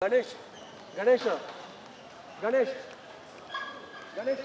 Ganesh Ganesh Ganesh Ganesh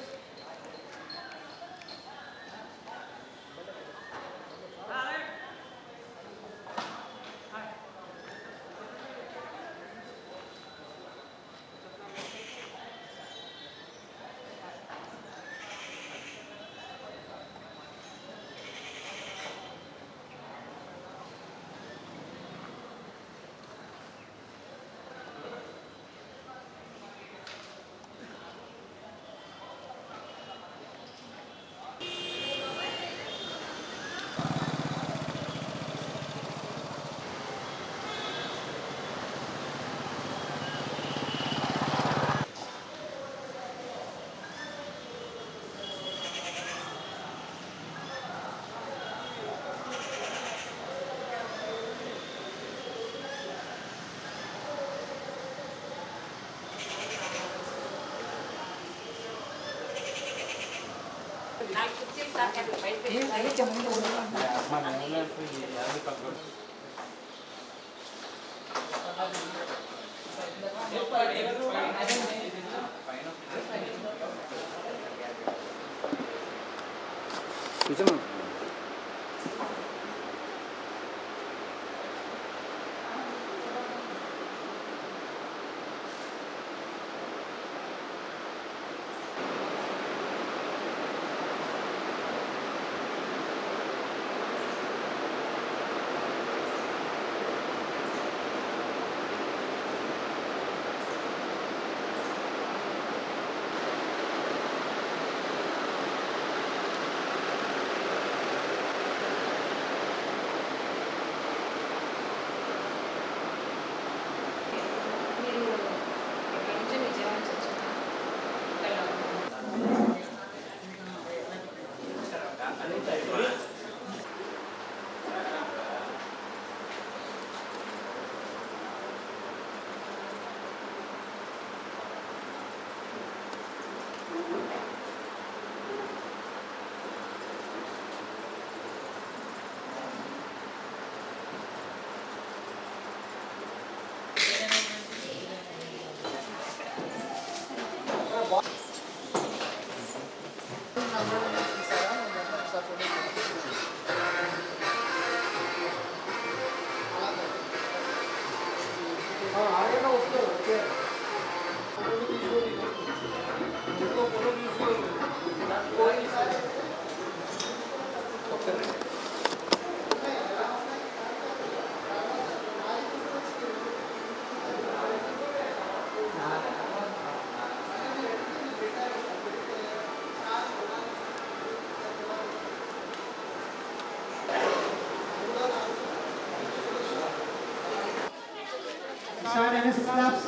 Start NSS claps.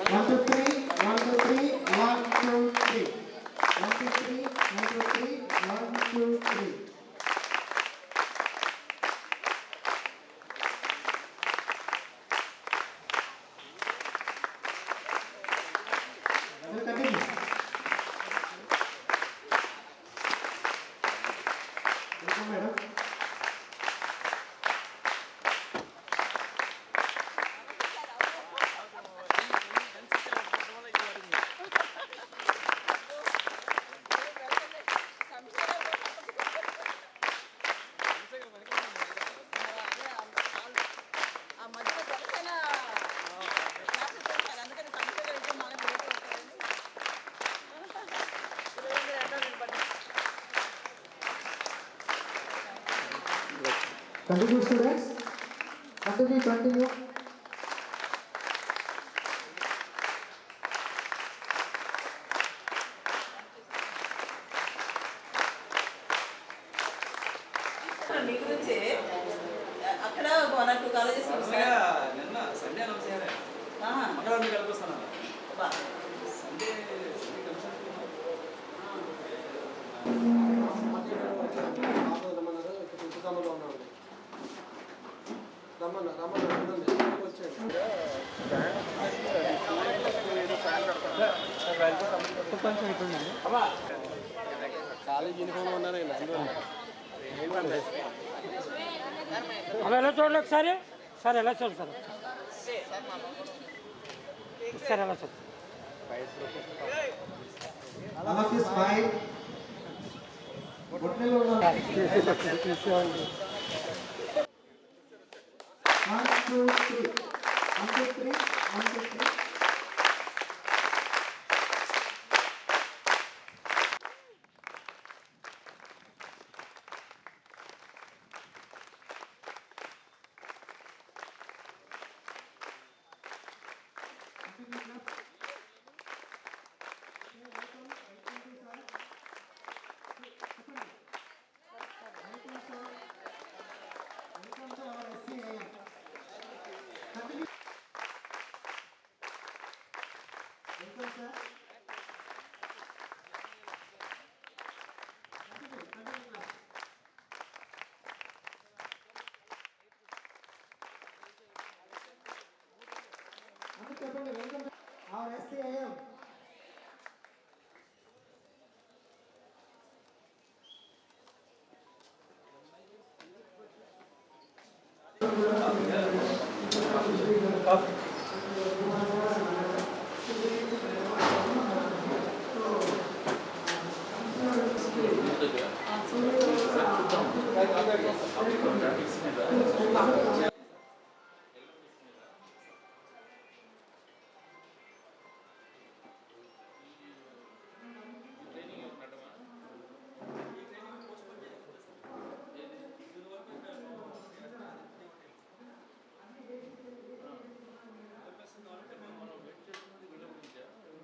1, 2, 3, 1, 2, 3, 1, 2, 3. 1, 2, 3, 1, 2, 3, 1, 2, 3. We'll continue. Welcome, madam. Continue, students. Continue. మీ గురించి అక్కడ 1 or 2 colleges నిన్న Sunday announce చేయాలి మంగళవారం మీకు కలుపుకొస్తాను సండే కాలేజ్ యూనిఫామ్ ఉన్నాను అవి ఎలా చూడండి ఒకసారి సార్ ఎలా చూడండి sir Alavis 5. Botnilo 1, 2, 3. 1, 2, 3. 1, 2, 3. Our SCIM.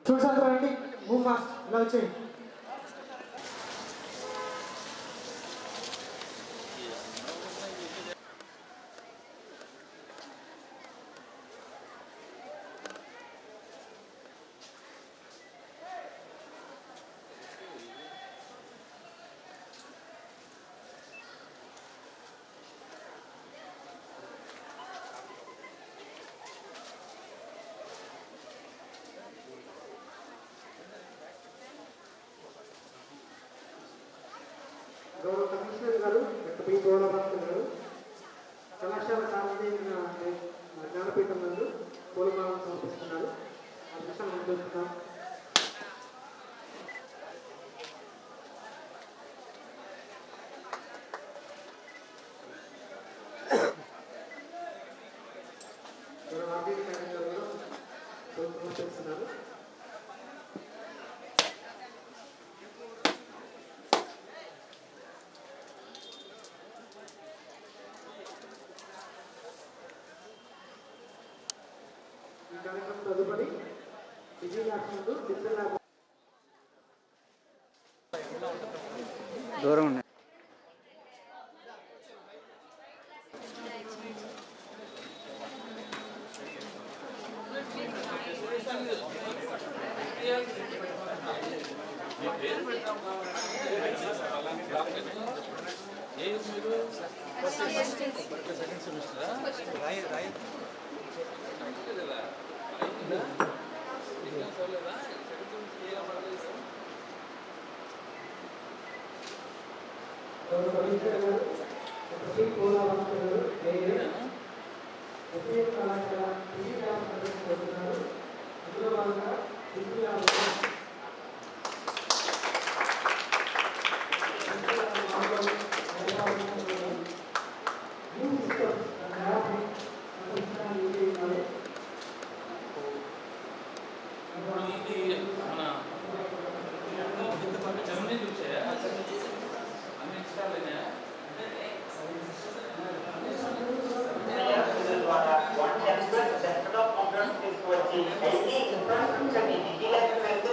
Students are ready. Move fast. Now change. గౌరవ కమిషనర్ గారు డాక్టర్ పి గౌరవరావు గారు కళాశాల కాలేజీ జ్ఞానపీఠం నందు పూలమాలను సమర్పిస్తున్నారు. ఆ దృశ్యాన్ని మనం చూస్తున్నాం. గౌరవ ఆర్డీటీ మేనేజర్ గారు సమర్పిస్తున్నారు. కార్యక్రమం తదుపరి విజయలక్ష్మి డిజిటల్ ల్యాబ్ దూరం ఉన్నాయి. సెకండ్ సెమిస్టర్ రాయి One template, the set of components is to achieve any infrastructure in intellectual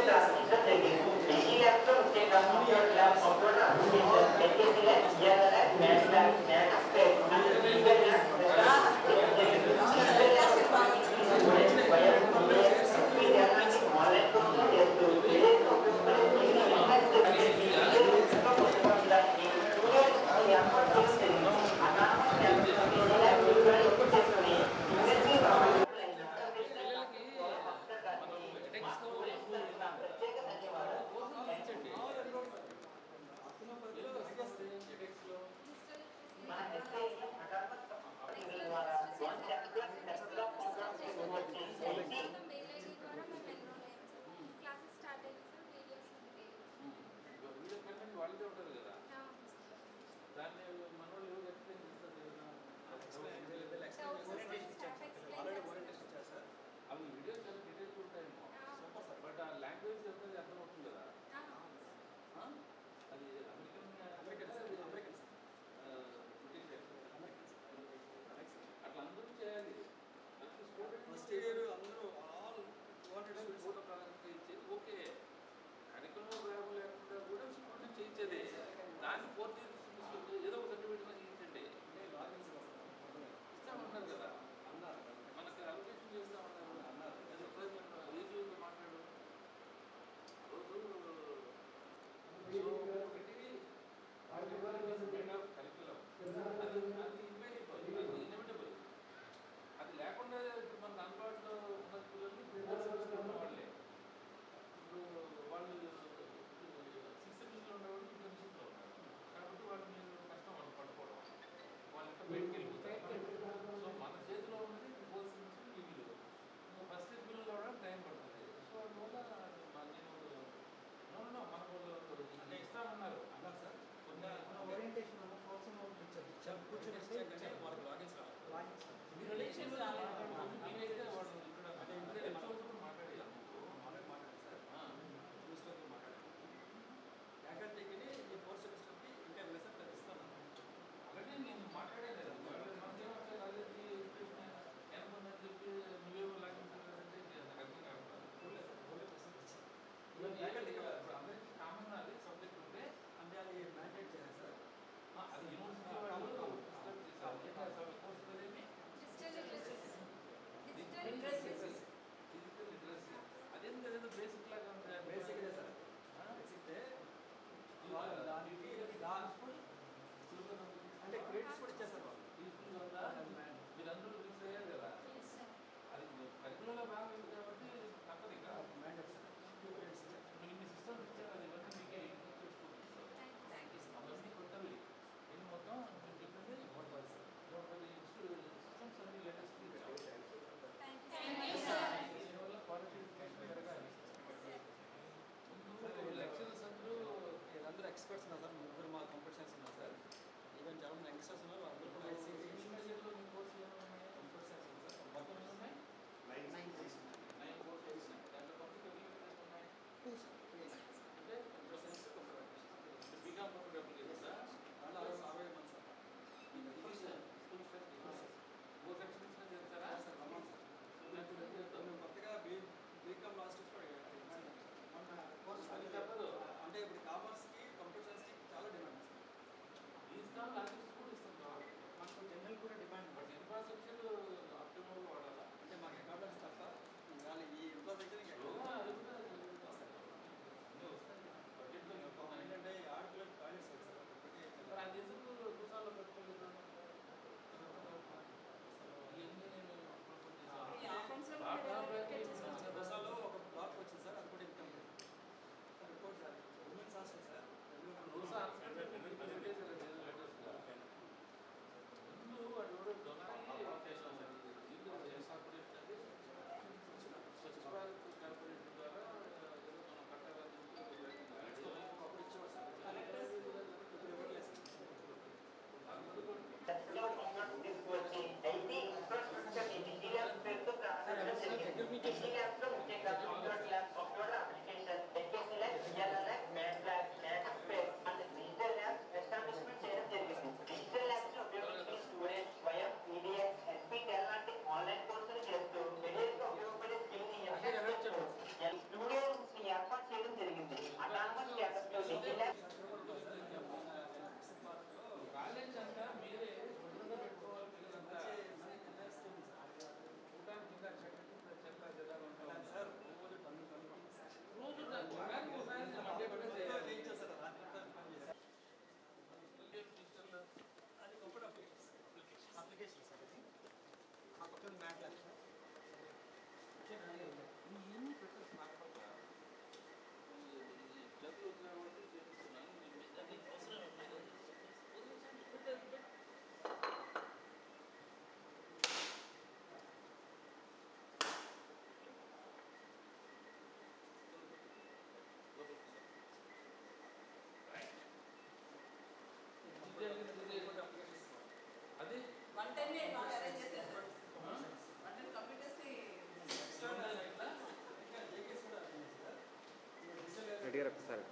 దగ్గర ఒకసారి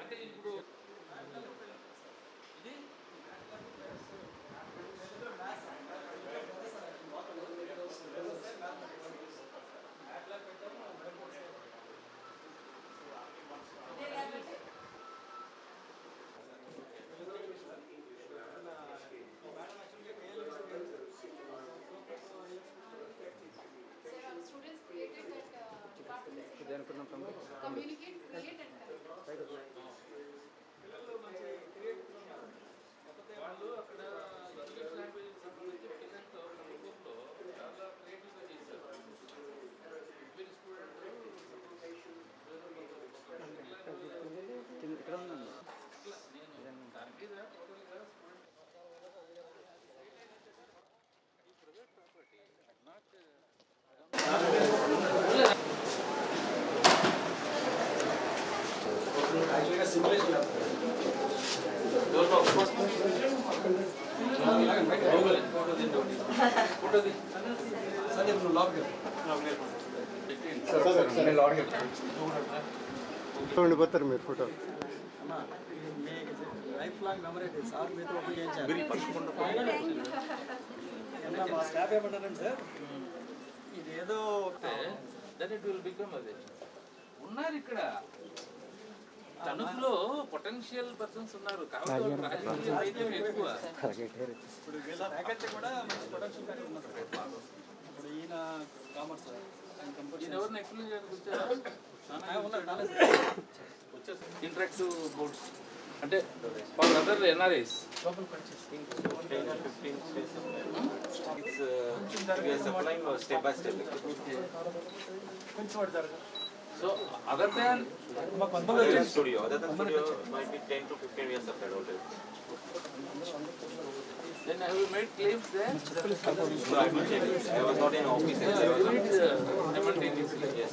అంటే ఇప్పుడు ఇది Students created that department. Communicate, create and వాళ్ళు అక్కడ ఇంగ్లీష్ లాంగ్వేజ్ సంబంధించి పిల్లలతో గ్రూప్లో చాలా క్రియేటివ్గా చేశారు. వీరి స్టూడెంట్స్ ఇక్కడ ఉందండి నేను దాని మీద టోటల్గా స్టూడెంట్ ప్రైవేట్ ప్రాపర్టీ నాట్ యాక్చువల్గా సిమ్యులేషన్ ఉండిపోతారు మీరు photo life long memory sir మీతో ఉపయోగించారు మా స్టాఫ్ ఏమంటారండి సార్ ఇదేదో దెన్ ఇట్ విల్ బికమ్ అదే ఉన్నారు ఇక్కడ తణుకులో పొటెన్షియల్ పర్సన్స్ ఉన్నారు కాబట్టి రాజకీయ రైతులు ఎక్కువ. ఇప్పుడు వీళ్ళ ఫ్యాకల్టీ కూడా మంచి ప్రొడక్షన్ కానీ ఉన్నారు సార్ ఇప్పుడు ఈయన కామర్స్ సార్ ఆయన కంప్యూటర్ ఈయన ఎవరిని ఎక్స్ప్లెయిన్ చేయడానికి వచ్చారా? వచ్చారు ఇంటరాక్టివ్ బోర్డ్స్ అంటే for other NRIs so other than studio might be 10 to 15 years of that already. then have you made claims there? So I will check it. I was not in office. I was Yes.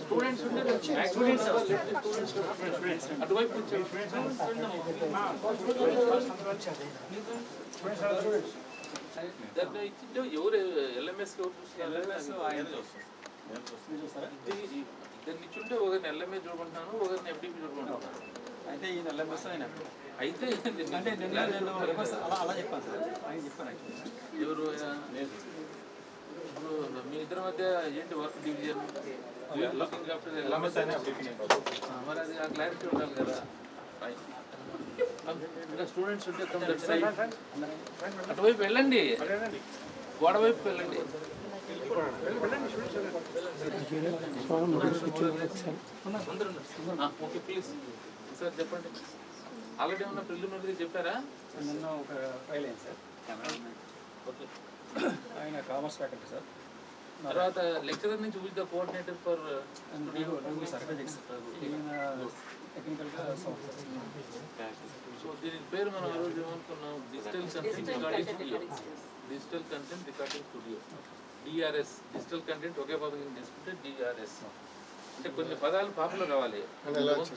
Students ఉండే students అటువైపు దాన్ని ఇచ్చింటే ఎవరు LMS దాన్ని ఇచ్చుంటే ఒకరిని LMS చూడమంటున్నాను ఒకరిని FDP చూడమంటున్నాను. అయితే ఈయన ఎల్ఎంఎస్ ఆయన అయితే అంటే నిన్న నేను అలా చెప్పాను సార్ ఆయన చెప్పాను యాక్చువల్లీ ఎవరు ఇప్పుడు మీ ఇద్దరి మధ్య ఏంటి వర్క్ డివిజన్ మరి అది ఆ క్లారిటీ ఉండాలి కదా. ఇంకా స్టూడెంట్స్ ఉంటే అటువైపు వెళ్ళండి గోడ వైపు వెళ్ళండి. ఓకే ప్లీజ్ సార్ చెప్పండి. ఆల్రెడీ ఏమన్నా ప్రిలిమినరీ చెప్పారా? నిన్న ఒక ఫైల్ అయింది సార్ ఓకే ఆయన కామర్స్ ఫ్యాకల్టీ సార్ తర్వాత లెక్చరర్ నుంచి విత్ ద కోఆర్డినేటర్ ఫర్ టెక్నికల్గా సో దీని పేరు మనం ఆ రోజు ఏమనుకున్నాం digital content recording studio. Digital content recording studio DRS. Digital content ఒకే పదం తీసుకుంటే డిఆర్ఎస్. అంటే కొన్ని పదాలు పాపులర్ అవ్వాలి.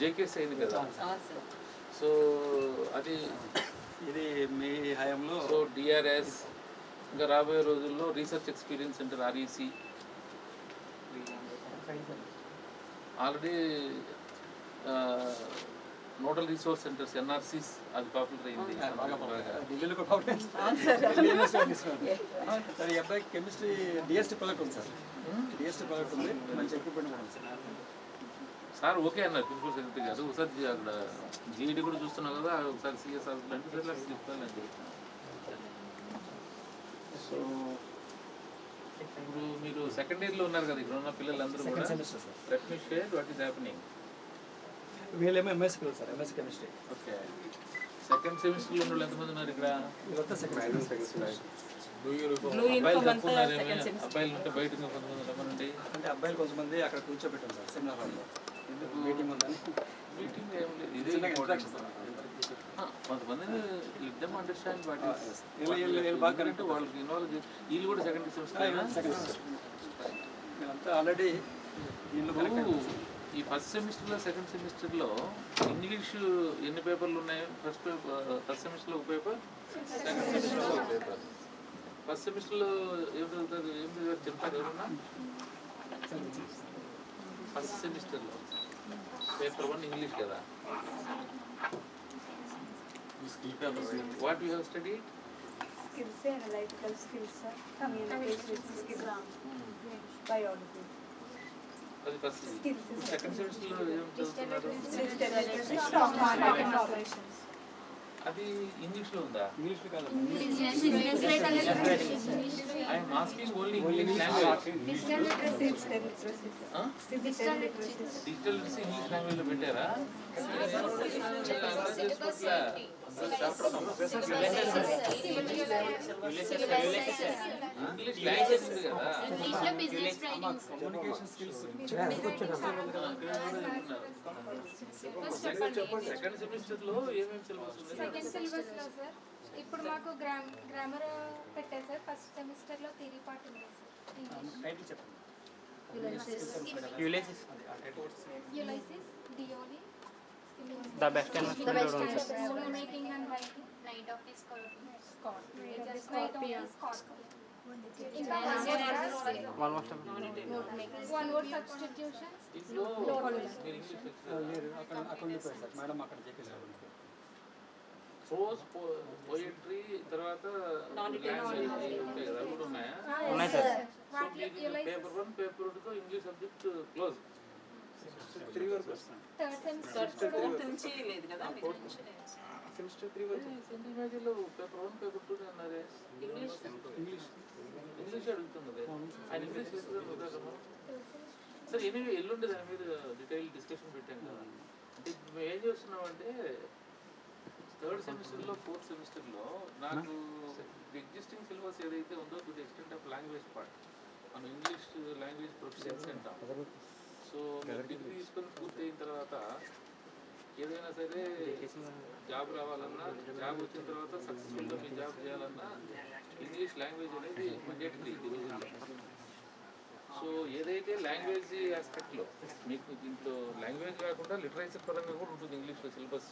జేకేఎస్ అయింది కదా సో అది ఇది మీ హయాంలో సో డిఆర్ఎస్. ఇంకా రాబోయే రోజుల్లో research experience centre REC already nodal resource centres NRCs అది పాపులర్ అయింది. ఢిల్లీలో కూడా సార్ ఈ అబ్బాయి కెమిస్ట్రీ డిఎస్టీ ప్రాజెక్ట్ ఉంది సార్ డిఎస్టీ ప్రాజెక్ట్ ఉంది మంచి ఎక్విప్మెంట్ కూడా ఉంది సార్. సార్ ఓకే అన్నారు ప్రిన్సిపల్ సెక్రటరీ గారు. ఒకసారి అక్కడ జీఈడి కూడా చూస్తున్నాం కదా ఒకసారి సిఎస్ హాస్పిటల్ అంటే సార్ అక్కడ చెప్తానండి. సో ఇప్పుడు మీరు సెకండ్ ఇయర్లో ఉన్నారు కదా ఇక్కడ ఉన్న పిల్లలందరూ కూడా let me share what is happening. వీళ్ళేమో ఎంఎస్సీ పిల్లలు sir MSc chemistry. Okay second సెమిస్టర్లో ఉన్న వాళ్ళు ఎంతమంది ఉన్నారు ఇక్కడ? ఇదంతా సెకండ్ అబ్బాయిలు తక్కువ ఉన్నారేమో. అబ్బాయిలు ఉంటే బయట కొంతమంది రమ్మనండి. అంటే అబ్బాయిలు కొంతమంది అక్కడ కూర్చోబెట్టాం సార్ సెమినార్ హాల్లో ఎందుకు మీటింగ్ ఉందని. మీటింగ్ ఏం లేదు ఇది కొంతమందిని let them understand what is బాగా కరెక్ట్ వాళ్ళకి ఇన్వాల్వ్ వీళ్ళు కూడా సెకండ్ సెమిస్టర్ వీళ్ళంతా ఆల్రెడీ వీళ్ళు ఈ ఫస్ట్ సెమిస్టర్లో సెకండ్ సెమిస్టర్లో ఇంగ్లీష్ ఎన్ని పేపర్లు ఉన్నాయి? ఫస్ట్ సెమిస్టర్లో ఒక పేపర్, సెకండ్ సెమిస్టర్లో ఒక పేపర్. ఫస్ట్ సెమిస్టర్లో ఏం చదువుతారు, ఏం చదివారు చెప్తారు ఏమన్నా? ఫస్ట్ సెమిస్టర్లో పేపర్ 1 ఇంగ్లీష్ కదా. What you have studied? Skills, analytical skills, communication skills, biology. అది ఫస్ట్. సెకండ్ సెమిస్టర్లో ఏం చదువుతున్నారు? Stock market operations. అది ఇంగ్లీష్లో ఉందా? ఇంగ్లీష్లో కాదు, I'm asking only English language. Digital literacy. Digital literacy English లాంగ్వేజ్లో పెట్టారా? ఇంగ్లీష్ లాంగ్వేజ్ ఉంది కదా. Communication skills. సెకండ్ సెమిస్టర్లో ఏమేమి సిలబస్ ఉంది? సెకండ్ సిలబస్ లో సార్ ఇప్పుడు మాకు గ్రామర్ పెట్టారు సార్. ఫస్ట్ సెమిస్టర్ లో థియరీ పార్ట్ ఉంది సార్. టైటిల్ చెప్పండి. యులైసిస్, డియోలి, The best and making and writing, night of the scorpion, almost one word substitutions. ఇంట్లో మీరు ఇంగ్లీష్ లేదు, అక్కడ ఉండిపోయారు సార్. మేడం అక్కడ చెప్పేసారు. ప్రోజ్, పోయట్రీ, తర్వాత లాంగ్వేజ్ ఉంటాయి కదా, అవి కూడా ఉన్నాయా? ఉన్నాయి సార్. సో మీకు పేపర్ 1 పేపర్ 2తో English subject close. Third semester fourth నుంచి లేదు కదా సెమిస్టర్ 3 వరకు సెంట్రల్ మ్యాజిక్లో పేపర్ 1 పేపర్ 2 అన్నారే. ఇంగ్లీష్ ఇంగ్లీష్ అడుగుతున్నది. ఆయన ఇంగ్లీష్ ఉదాహరణ సార్. ఎనివే ఎల్లుండి దాని మీద డీటెయిల్ డిస్కషన్ పెట్టాం కదా. అంటే ఇప్పుడు మేము ఏం చేస్తున్నామంటే థర్డ్ సెమిస్టర్లో ఫోర్త్ సెమిస్టర్లో నాకు ఎగ్జిస్టింగ్ సిలబస్ ఏదైతే ఉందో to the extent of language part, మనం ఇంగ్లీష్ లాంగ్వేజ్ ప్రొఫిషియన్సీ అంటాం. సో డిగ్రీ తీసుకొని పూర్తయిన తర్వాత ఏదైనా సరే జాబ్ రావాలన్నా, జాబ్ వచ్చిన తర్వాత సక్సెస్ఫుల్గా మీ జాబ్ చేయాలన్నా ఇంగ్లీష్ లాంగ్వేజ్ అనేది మండేటరీ డివిజన్లో. సో ఏదైతే లాంగ్వేజ్ ఆస్పెక్ట్లో మీకు దీంట్లో లాంగ్వేజ్ కాకుండా లిటరేచర్ పరంగా కూడా ఉంటుంది ఇంగ్లీష్లో సిలబస్.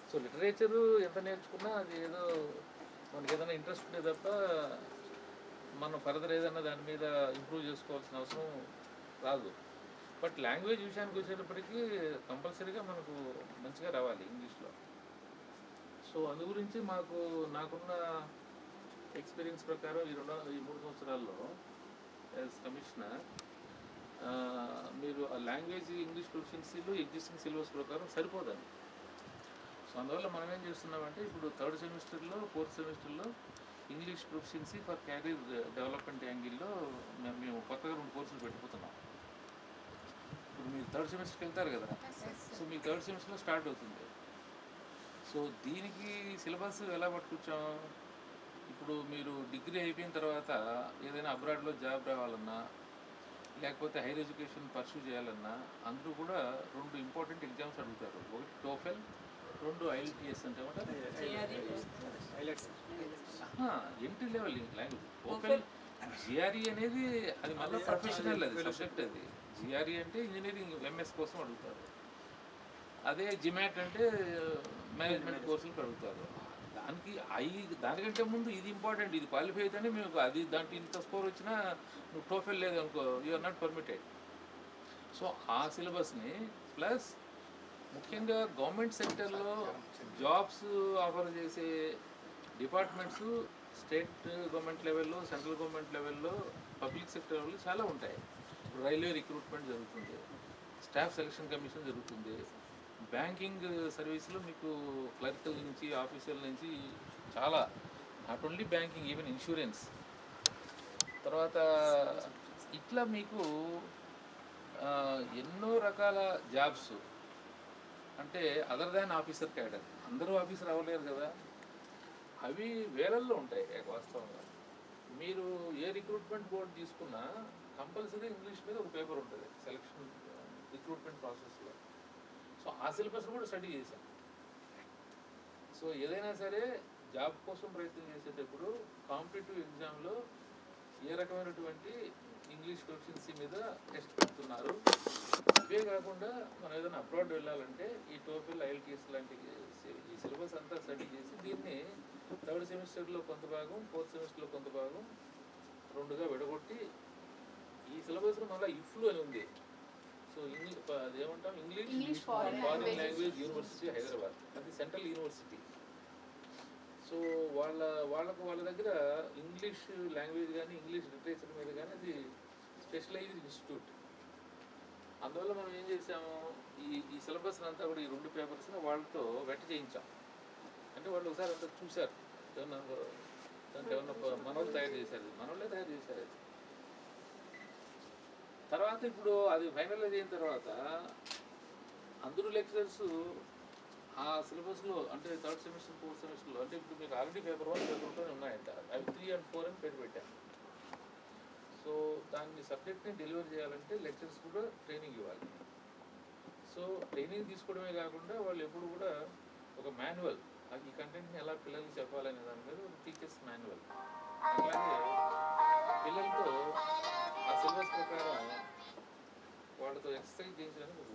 సో లిటరేచరు ఎంత నేర్చుకున్నా అది ఏదో మనకి ఏదైనా ఇంట్రెస్ట్ ఉంటే తప్ప మనం ఫర్దర్ ఏదైనా దాని మీద ఇంప్రూవ్ చేసుకోవాల్సిన అవసరం రాదు. బట్ లాంగ్వేజ్ విషయానికి వచ్చేటప్పటికీ కంపల్సరీగా మనకు మంచిగా రావాలి ఇంగ్లీష్లో. సో అందు గురించి నాకున్న ఎక్స్పీరియన్స్ ప్రకారం ఈ 3 సంవత్సరాల్లో యాజ్ కమిషనర్ మీరు ఆ లాంగ్వేజ్ ఇంగ్లీష్ ప్రొఫిషియన్సీలో ఎగ్జిస్టింగ్ సిలబస్ ప్రకారం సరిపోదండి. సో అందువల్ల మనం ఏం చేస్తున్నామంటే ఇప్పుడు థర్డ్ సెమిస్టర్లో ఫోర్త్ సెమిస్టర్లో English proficiency for career development యాంగిల్లో మేము కొత్తగా 2 కోర్సులు పెట్టిపోతున్నాం. ఇప్పుడు మీరు థర్డ్ సెమిస్టర్కి వెళ్తారు కదా, సో మీ థర్డ్ సెమిస్టర్లో స్టార్ట్ అవుతుంది. సో దీనికి సిలబస్ ఎలా పట్టుకొచ్చాం? ఇప్పుడు మీరు డిగ్రీ అయిపోయిన తర్వాత ఏదైనా అబ్రాడ్లో జాబ్ రావాలన్నా లేకపోతే హైయర్ ఎడ్యుకేషన్ పర్సూ చేయాలన్నా అందరూ కూడా 2 ఇంపార్టెంట్ ఎగ్జామ్స్ అడుగుతారు. ఒకటి టోఫెల్, 2 IELTS అంటే entry level language. TOEFL, GRE అనేది అది మళ్ళీ ప్రొఫెషనల్, అది సబ్జెక్ట్. అది GRE అంటే ఇంజనీరింగ్ MS కోసం అడుగుతారు. అదే జిమాట్ అంటే మేనేజ్మెంట్ కోర్సులకు అడుగుతారు. దానికంటే ముందు ఇది ఇంపార్టెంట్. ఇది క్వాలిఫై అయితేనే మీకు అది దాంట్లో ఇంత స్కోర్ వచ్చినా నువ్వు టోఫెల్ లేదు అనుకో, యూఆర్ నాట్ పర్మిటెడ్. సో ఆ సిలబస్ని ప్లస్ ముఖ్యంగా గవర్నమెంట్ సెక్టర్లో జాబ్స్ ఆఫర్ చేసే డిపార్ట్మెంట్స్ స్టేట్ గవర్నమెంట్ లెవెల్లో, సెంట్రల్ గవర్నమెంట్ లెవెల్లో, పబ్లిక్ సెక్టర్ లెవెల్లో చాలా ఉంటాయి. ఇప్పుడు రైల్వే రిక్రూట్మెంట్ జరుగుతుంది, స్టాఫ్ సెలక్షన్ కమిషన్ జరుగుతుంది, బ్యాంకింగ్ సర్వీస్లో మీకు క్లర్కల్ నుంచి ఆఫీసర్ల నుంచి చాలా, not only banking, even insurance. తర్వాత ఇట్లా మీకు ఎన్నో రకాల జాబ్స్ అంటే అదర్ దాన్ ఆఫీసర్ క్యాడర్. అందరూ ఆఫీసర్ అవ్వలేరు కదా, అవి వేలల్లో ఉంటాయి వాస్తవంగా. మీరు ఏ రిక్రూట్మెంట్ బోర్డు తీసుకున్నా కంపల్సరీ ఇంగ్లీష్ మీద ఒక పేపర్ ఉంటుంది సెలక్షన్ రిక్రూట్మెంట్ ప్రాసెస్లో. సో ఆ సిలబస్ కూడా స్టడీ చేశాం. సో ఏదైనా సరే జాబ్ కోసం ప్రయత్నం చేసేటప్పుడు కాంపిటేటివ్ ఎగ్జామ్లో ఏ రకమైనటువంటి ఇంగ్లీష్ ప్రొఫిషియన్సీ మీద టెస్ట్ పెడుతున్నారు, ఇవే కాకుండా మనం ఏదైనా అబ్రాడ్ వెళ్ళాలంటే ఈ టోఫెల్ ఐఎల్టీఎస్ లాంటి ఈ సిలబస్ అంతా స్టడీ చేసి దీన్ని థర్డ్ సెమిస్టర్లో కొంత భాగం ఫోర్త్ సెమిస్టర్లో కొంత భాగం రెండుగా విడగొట్టి ఈ సిలబస్లో మళ్ళీ ఇఫ్లు అని ఉంది. సో అదేమంటాం English foreign language university Hyderabad, అది సెంట్రల్ యూనివర్సిటీ. సో వాళ్ళ దగ్గర ఇంగ్లీష్ లాంగ్వేజ్ కానీ ఇంగ్లీష్ లిటరేచర్ మీద కానీ అది స్పెషలైజ్డ్ ఇన్స్టిట్యూట్. అందువల్ల మనం ఏం చేసాము, ఈ సిలబస్ అంతా కూడా ఈ 2 పేపర్స్ని వాళ్ళతో వెట్ చేయించాం. అంటే వాళ్ళు ఒకసారి అంతా చూశారు, ఏమన్నా మనోళ్ళు తయారు చేశారు, మనోళ్ళే తయారు చేశారు. తర్వాత ఇప్పుడు అది ఫైనలైజ్ అయిన తర్వాత అందరూ లెక్చరర్స్ ఆ సిలబస్లో అంటే థర్డ్ సెమిస్టర్ ఫోర్త్ సెమిస్టర్లో అంటే ఇప్పుడు మీకు ఆల్రెడీ పేపర్ 1 పేపర్ 2 ఉన్నాయంట, అవి 3 and 4 అని పేరు పెట్టాను. సో దాన్ని సబ్జెక్ట్ని డెలివర్ చేయాలంటే లెక్చర్స్ కూడా ట్రైనింగ్ ఇవ్వాలి. సో ట్రైనింగ్ తీసుకోవడమే కాకుండా వాళ్ళు ఎప్పుడు కూడా ఒక మాన్యువల్, ఈ కంటెంట్ని ఎలా పిల్లలకి చెప్పాలనే దాని మీద ఒక టీచర్స్ మాన్యువల్, అలాగే పిల్లలతో ఆ సిలబస్ ప్రకారం వాళ్ళతో ఎక్సర్సైజ్ చేయించడానికి ఒక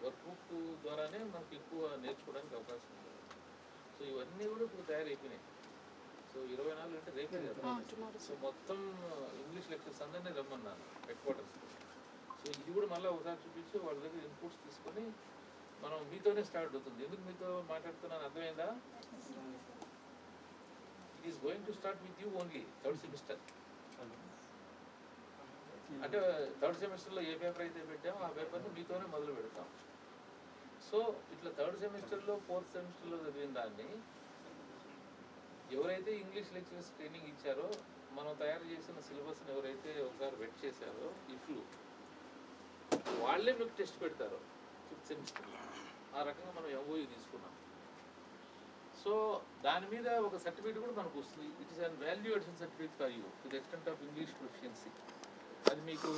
వర్క్ బుక్ ద్వారానే మనకు ఎక్కువ నేర్చుకోవడానికి అవకాశం ఉంది. సో ఇవన్నీ కూడా ఇప్పుడు తయారైపోయినాయి. సో 24 అంటే రేపే కదా. సో మొత్తం ఇంగ్లీష్ లెక్చర్స్ అందరినీ రమ్మన్నాను హెడ్ క్వార్టర్స్. సో ఇది కూడా మళ్ళీ ఒకసారి చూపించి వాళ్ళ దగ్గర ఇన్పుట్స్ తీసుకొని మనం మీతోనే స్టార్ట్ అవుతుంది. ఎందుకు మీతో మాట్లాడుతున్నాను అర్థమైందా? It is going to start with you only third semester. అంటే థర్డ్ సెమిస్టర్లో ఏ పేపర్ అయితే పెట్టామో ఆ పేపర్ని మీతోనే మొదలు పెడతాం. సో ఇట్లా థర్డ్ సెమిస్టర్లో ఫోర్త్ సెమిస్టర్లో చదివిన దాన్ని ఎవరైతే ఇంగ్లీష్ లెక్చరర్స్ ట్రైనింగ్ ఇచ్చారో, మనం తయారు చేసిన సిలబస్ని ఎవరైతే ఒకసారి వెట్ చేశారో ఇఫ్లు, వాళ్ళే మీకు టెస్ట్ పెడతారు 5th సెమిస్టర్లో. ఆ రకంగా మనం ఎంఓయూ తీసుకున్నాం. సో దాని మీద ఒక సర్టిఫికేట్ కూడా మనకు వస్తుంది. It is an value addition certificate for you to the extent of English proficiency. అది మీకు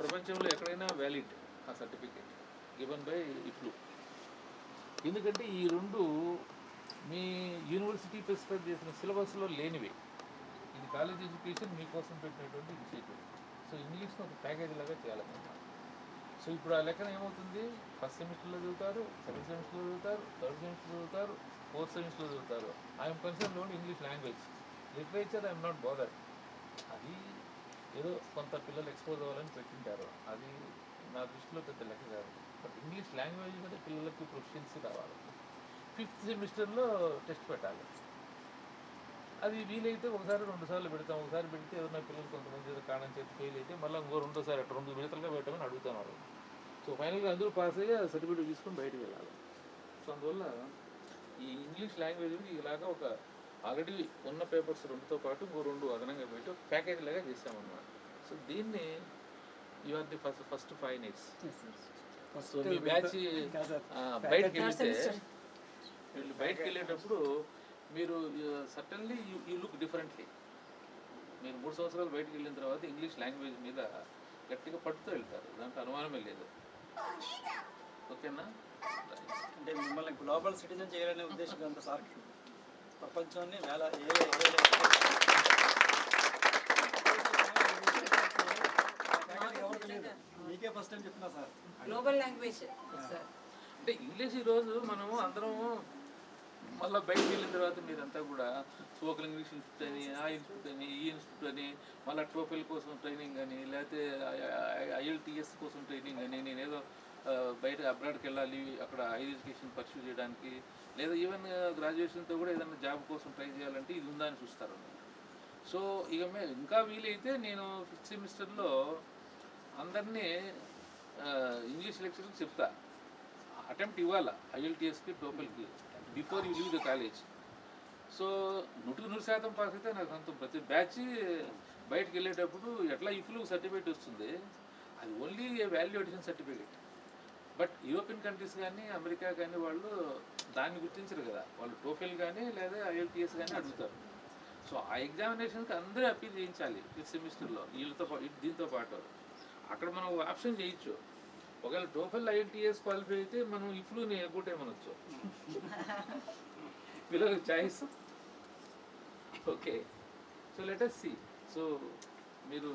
ప్రపంచంలో ఎక్కడైనా వ్యాలిడ్ ఆ సర్టిఫికేట్ గివన్ బై ఇఫ్లు. ఎందుకంటే ఈ 2 మీ యూనివర్సిటీ ప్రిస్క్రైబ్ చేసిన సిలబస్లో లేనివి. ఇది కాలేజ్ ఎడ్యుకేషన్ మీకోసం పెట్టినటువంటి ఇనిషియేటివ్. సో ఇంగ్లీష్ని ఒక ప్యాకేజ్ లాగా చేయాలన్నమాట. సో ఇప్పుడు ఆ లెక్కన ఏమవుతుంది, ఫస్ట్ సెమిస్టర్లో చదువుతారు, సెకండ్ సెమిస్టర్లో చదువుతారు, థర్డ్ సెమిస్టర్లో చదువుతారు, ఫోర్త్ సెమిస్టర్లో చదువుతారు. I'm concern only English language. Literature I'm not bother. అది ఏదో కొంత పిల్లలు ఎక్స్పోజ్ అవ్వాలని పెట్టింటారు, అది నా దృష్టిలో పెద్ద లెక్క కాదు. బట్ ఇంగ్లీష్ లాంగ్వేజ్ మీద పిల్లలకి ప్రొఫిషియన్సీ రావాలి. 5th సెమిస్టర్లో టెస్ట్ పెట్టాలి. అది వీలైతే ఒకసారి 2 సార్లు పెడతాం. ఒకసారి పెడితే ఏదైనా పిల్లలు కొంతమంది ఏదో కారణం చేతి ఫెయిల్ అయితే మళ్ళీ ఇంకో 2సారి 2 విడతలుగా పెట్టమని అడుగుతాను వాళ్ళు. సో ఫైనల్గా అందరూ పాస్ అయ్యి సర్టిఫికేట్ తీసుకొని బయటకు వెళ్ళాలి. సో అందువల్ల ఈ ఇంగ్లీష్ లాంగ్వేజ్ ఇలాగా ఒక ఆల్రెడీ ఉన్న పేపర్స్ 2తో పాటు ఇంకో 2 అదనంగా పెట్టి ఒక ప్యాకేజ్ లాగా చేసామన్నమాట. సో దీన్ని you are the first 5 nights. So మీ బ్యాచ్ బయటకు వెళ్తే వీళ్ళు బయటకు వెళ్ళేటప్పుడు మీరు సర్టన్లీ యూ లుక్ డిఫరెంట్లీ. మీరు 3 సంవత్సరాలు బయటకు వెళ్ళిన తర్వాత ఇంగ్లీష్ లాంగ్వేజ్ మీద గట్టిగా పట్టుతూ వెళ్తారు, దాంట్లో అనుమానమే లేదు. ఓకేనా? అంటే మిమ్మల్ని గ్లోబల్ సిటిజన్ చేయాలనే ఉద్దేశం అంత సార్. ప్రపంచాన్ని మీకే ఫస్ట్ టైం చెప్తున్నా సార్, గ్లోబల్ లాంగ్వేజ్ సార్. అంటే ఇంగ్లీష్ ఈరోజు మనము అందరము మళ్ళీ బయటకు వెళ్ళిన తర్వాత మీరంతా కూడా స్పోకెన్ ఇంగ్లీష్ ఇన్స్టిట్యూట్ అని, ఆ ఇన్స్టిట్యూట్ అని, ఈ ఇన్స్టిట్యూట్ అని, మళ్ళీ టోఫెల్ కోసం ట్రైనింగ్ అని, లేకపోతే ఐఎల్టీఎస్ కోసం ట్రైనింగ్ అని, నేనేదో బయట అబ్రాడ్కి వెళ్ళాలి అక్కడ హైయర్ ఎడ్యుకేషన్ పర్సూ చేయడానికి, లేదా ఈవెన్ గ్రాడ్యుయేషన్తో కూడా ఏదైనా జాబ్ కోసం ట్రై చేయాలంటే ఇది ఉందా అని చూస్తారు. సో ఇక ఇంకా వీలైతే నేను 5th సెమిస్టర్లో అందరినీ ఇంగ్లీష్ లెక్చర్కి చెప్తా, అటెంప్ట్ ఇవ్వాలా ఐఎల్టీఎస్కి టోఫెల్కి before you leave the college. So 100% pass అయితే నాకు అంత ప్రతి బ్యాచ్ బయటకు వెళ్ళేటప్పుడు ఎట్లా ఇఫ్లు సర్టిఫికేట్ వస్తుంది, అది only value addition certificate. But European countries కానీ అమెరికా కానీ వాళ్ళు దాన్ని గుర్తించరు కదా, వాళ్ళు టోఫెల్ కానీ లేదా ఐఎల్టీఎస్ కానీ అడుగుతారు. సో ఆ ఎగ్జామినేషన్కి అందరూ అప్పీల్ చేయించాలి 5th సెమిస్టర్లో దీంతో పాటు. అక్కడ మనం ఆప్షన్ చేయొచ్చు, ఒకవేళ టోఫెల్ ఐఎల్టీఎస్ క్వాలిఫై అయితే మనం ఇఫ్లూని ఎగ్గొట్టేమనొచ్చు, పిల్లలకు choice. Okay, so let us see. So మీరు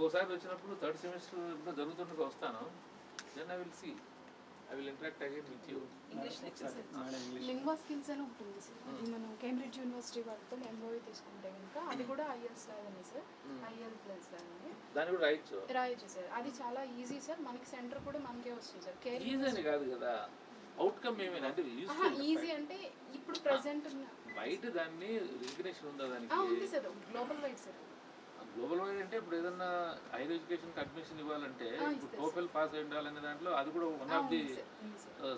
ఓసారి వచ్చినప్పుడు 3rd సెమిస్టర్ జరుగుతుండగా వస్తాను, then I will see, I will interact again with you. English lectures lingua skills అని ఉంటుంది సార్. అది మనం కేంబ్రిడ్జ్ యూనివర్సిటీ వాళ్ళతో ఎంఓఏ తీసుకుంటే కనుక అది కూడా ఐఎల్స్ లాగానే సార్, ఐఎల్ ప్లస్ లాగానే దాన్ని కూడా రాయొచ్చు సార్. అది చాలా ఈజీ సార్, మనకి సెంటర్ కూడా మనకే వస్తుంది సార్. కేర్ ఈజీ అని కాదు కదా, అవుట్కమ్ ఏమైనా అంటే ఈజీ అంటే ఇప్పుడు ప్రెసెంట్ బయట దాన్ని రికగ్నేషన్ ఉందా దానికి? ఉంది sir, global wide sir. Global wide అంటే ఇప్పుడు ఏదన్నా హైయర్ ఎడ్యుకేషన్కి అడ్మిషన్ ఇవ్వాలంటే టోఫెల్ పాస్ అయి ఉండాలనే దాంట్లో అది కూడా one of the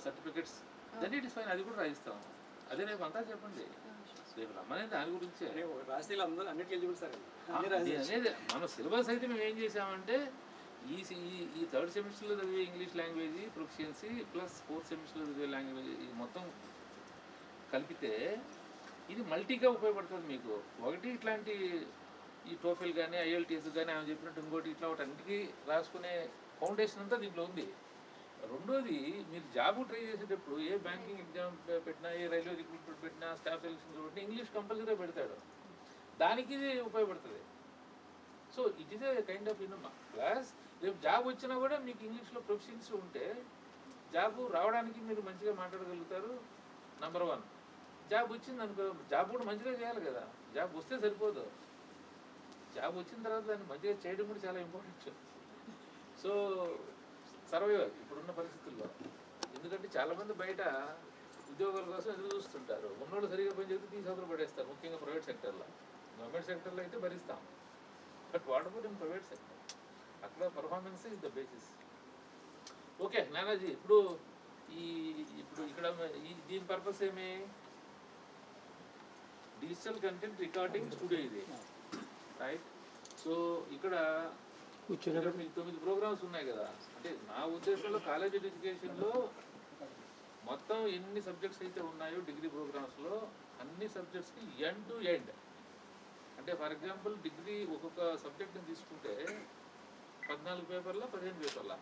certificates, then it is fine, అది కూడా రాయిస్తాం. అదే రేపు అంతా చెప్పండి, రేపు రమ్మనే దాని గురించే. రాష్ట్రీయులు అందరూ అన్నిటికీ ఎలిజిబుల్ సార్. అనేది మన సిలబస్ అయితే మేము ఏం చేసామంటే ఈ థర్డ్ సెమిస్టర్లో చదివే English language proficiency plus fourth సెమిస్టర్లో చదివే లాంగ్వేజ్ ఇది మొత్తం కలిపితే ఇది మల్టీగా ఉపయోగపడుతుంది మీకు. ఒకటి ఇట్లాంటి ఈ టోఫెల్ కానీ ఐఎల్టీఎస్ కానీ ఆమె చెప్పినట్టు ఇంకోటి ఇట్లా ఒకటి అన్నిటికీ రాసుకునే ఫౌండేషన్ అంతా దీంట్లో ఉంది. రెండోది మీరు జాబ్ ట్రై చేసేటప్పుడు ఏ బ్యాంకింగ్ ఎగ్జామ్ పెట్టినా, ఏ రైల్వే రిక్రూట్మెంట్ పెట్టినా, స్టాఫ్ సెలక్షన్ పెట్టినా ఇంగ్లీష్ కంపల్సరీగా పెడతాడు, దానికి ఇది ఉపయోగపడుతుంది. So it is a kind of plus రేపు జాబ్ వచ్చినా కూడా మీకు ఇంగ్లీష్లో ప్రొఫిషియన్సీ ఉంటే జాబ్ రావడానికి మీరు మంచిగా మాట్లాడగలుగుతారు. నెంబర్ 1. జాబ్ వచ్చింది అనుకో, జాబ్ కూడా మంచిగా చేయాలి కదా, జాబ్ వస్తే సరిపోదు, జాబ్ వచ్చిన తర్వాత దాన్ని మంచిగా చేయడం కూడా చాలా ఇంపార్టెంట్. సో సర్వైవల్ ఇప్పుడున్న పరిస్థితుల్లో, ఎందుకంటే చాలామంది బయట ఉద్యోగాల కోసం ఎదురు చూస్తుంటారు. ఉన్నోళ్ళు సరిగా పని చేస్తే తీసి పడేస్తారు, ముఖ్యంగా ప్రైవేట్ సెక్టర్లో. గవర్నమెంట్ సెక్టర్లో అయితే భరిస్తాం, but what about in private sector? అక్కడ performance is the basis. Okay Nanaji, ఇప్పుడు ఇక్కడ దీని పర్పస్ ఏమి? డిజిటల్ కంటెంట్ రికార్డింగ్ స్టూడియో ఇది, రైట్? సో ఇక్కడ మీకు 9 ప్రోగ్రామ్స్ ఉన్నాయి కదా. అంటే నా ఉద్దేశంలో కాలేజ్ ఎడ్యుకేషన్లో మొత్తం ఎన్ని సబ్జెక్ట్స్ అయితే ఉన్నాయో డిగ్రీ ప్రోగ్రామ్స్లో అన్ని సబ్జెక్ట్స్కి ఎండ్ టు ఎండ్, అంటే ఫర్ ఎగ్జాంపుల్ డిగ్రీ ఒక్కొక్క సబ్జెక్ట్ని తీసుకుంటే 14 పేపర్ల 15 పేపర్ల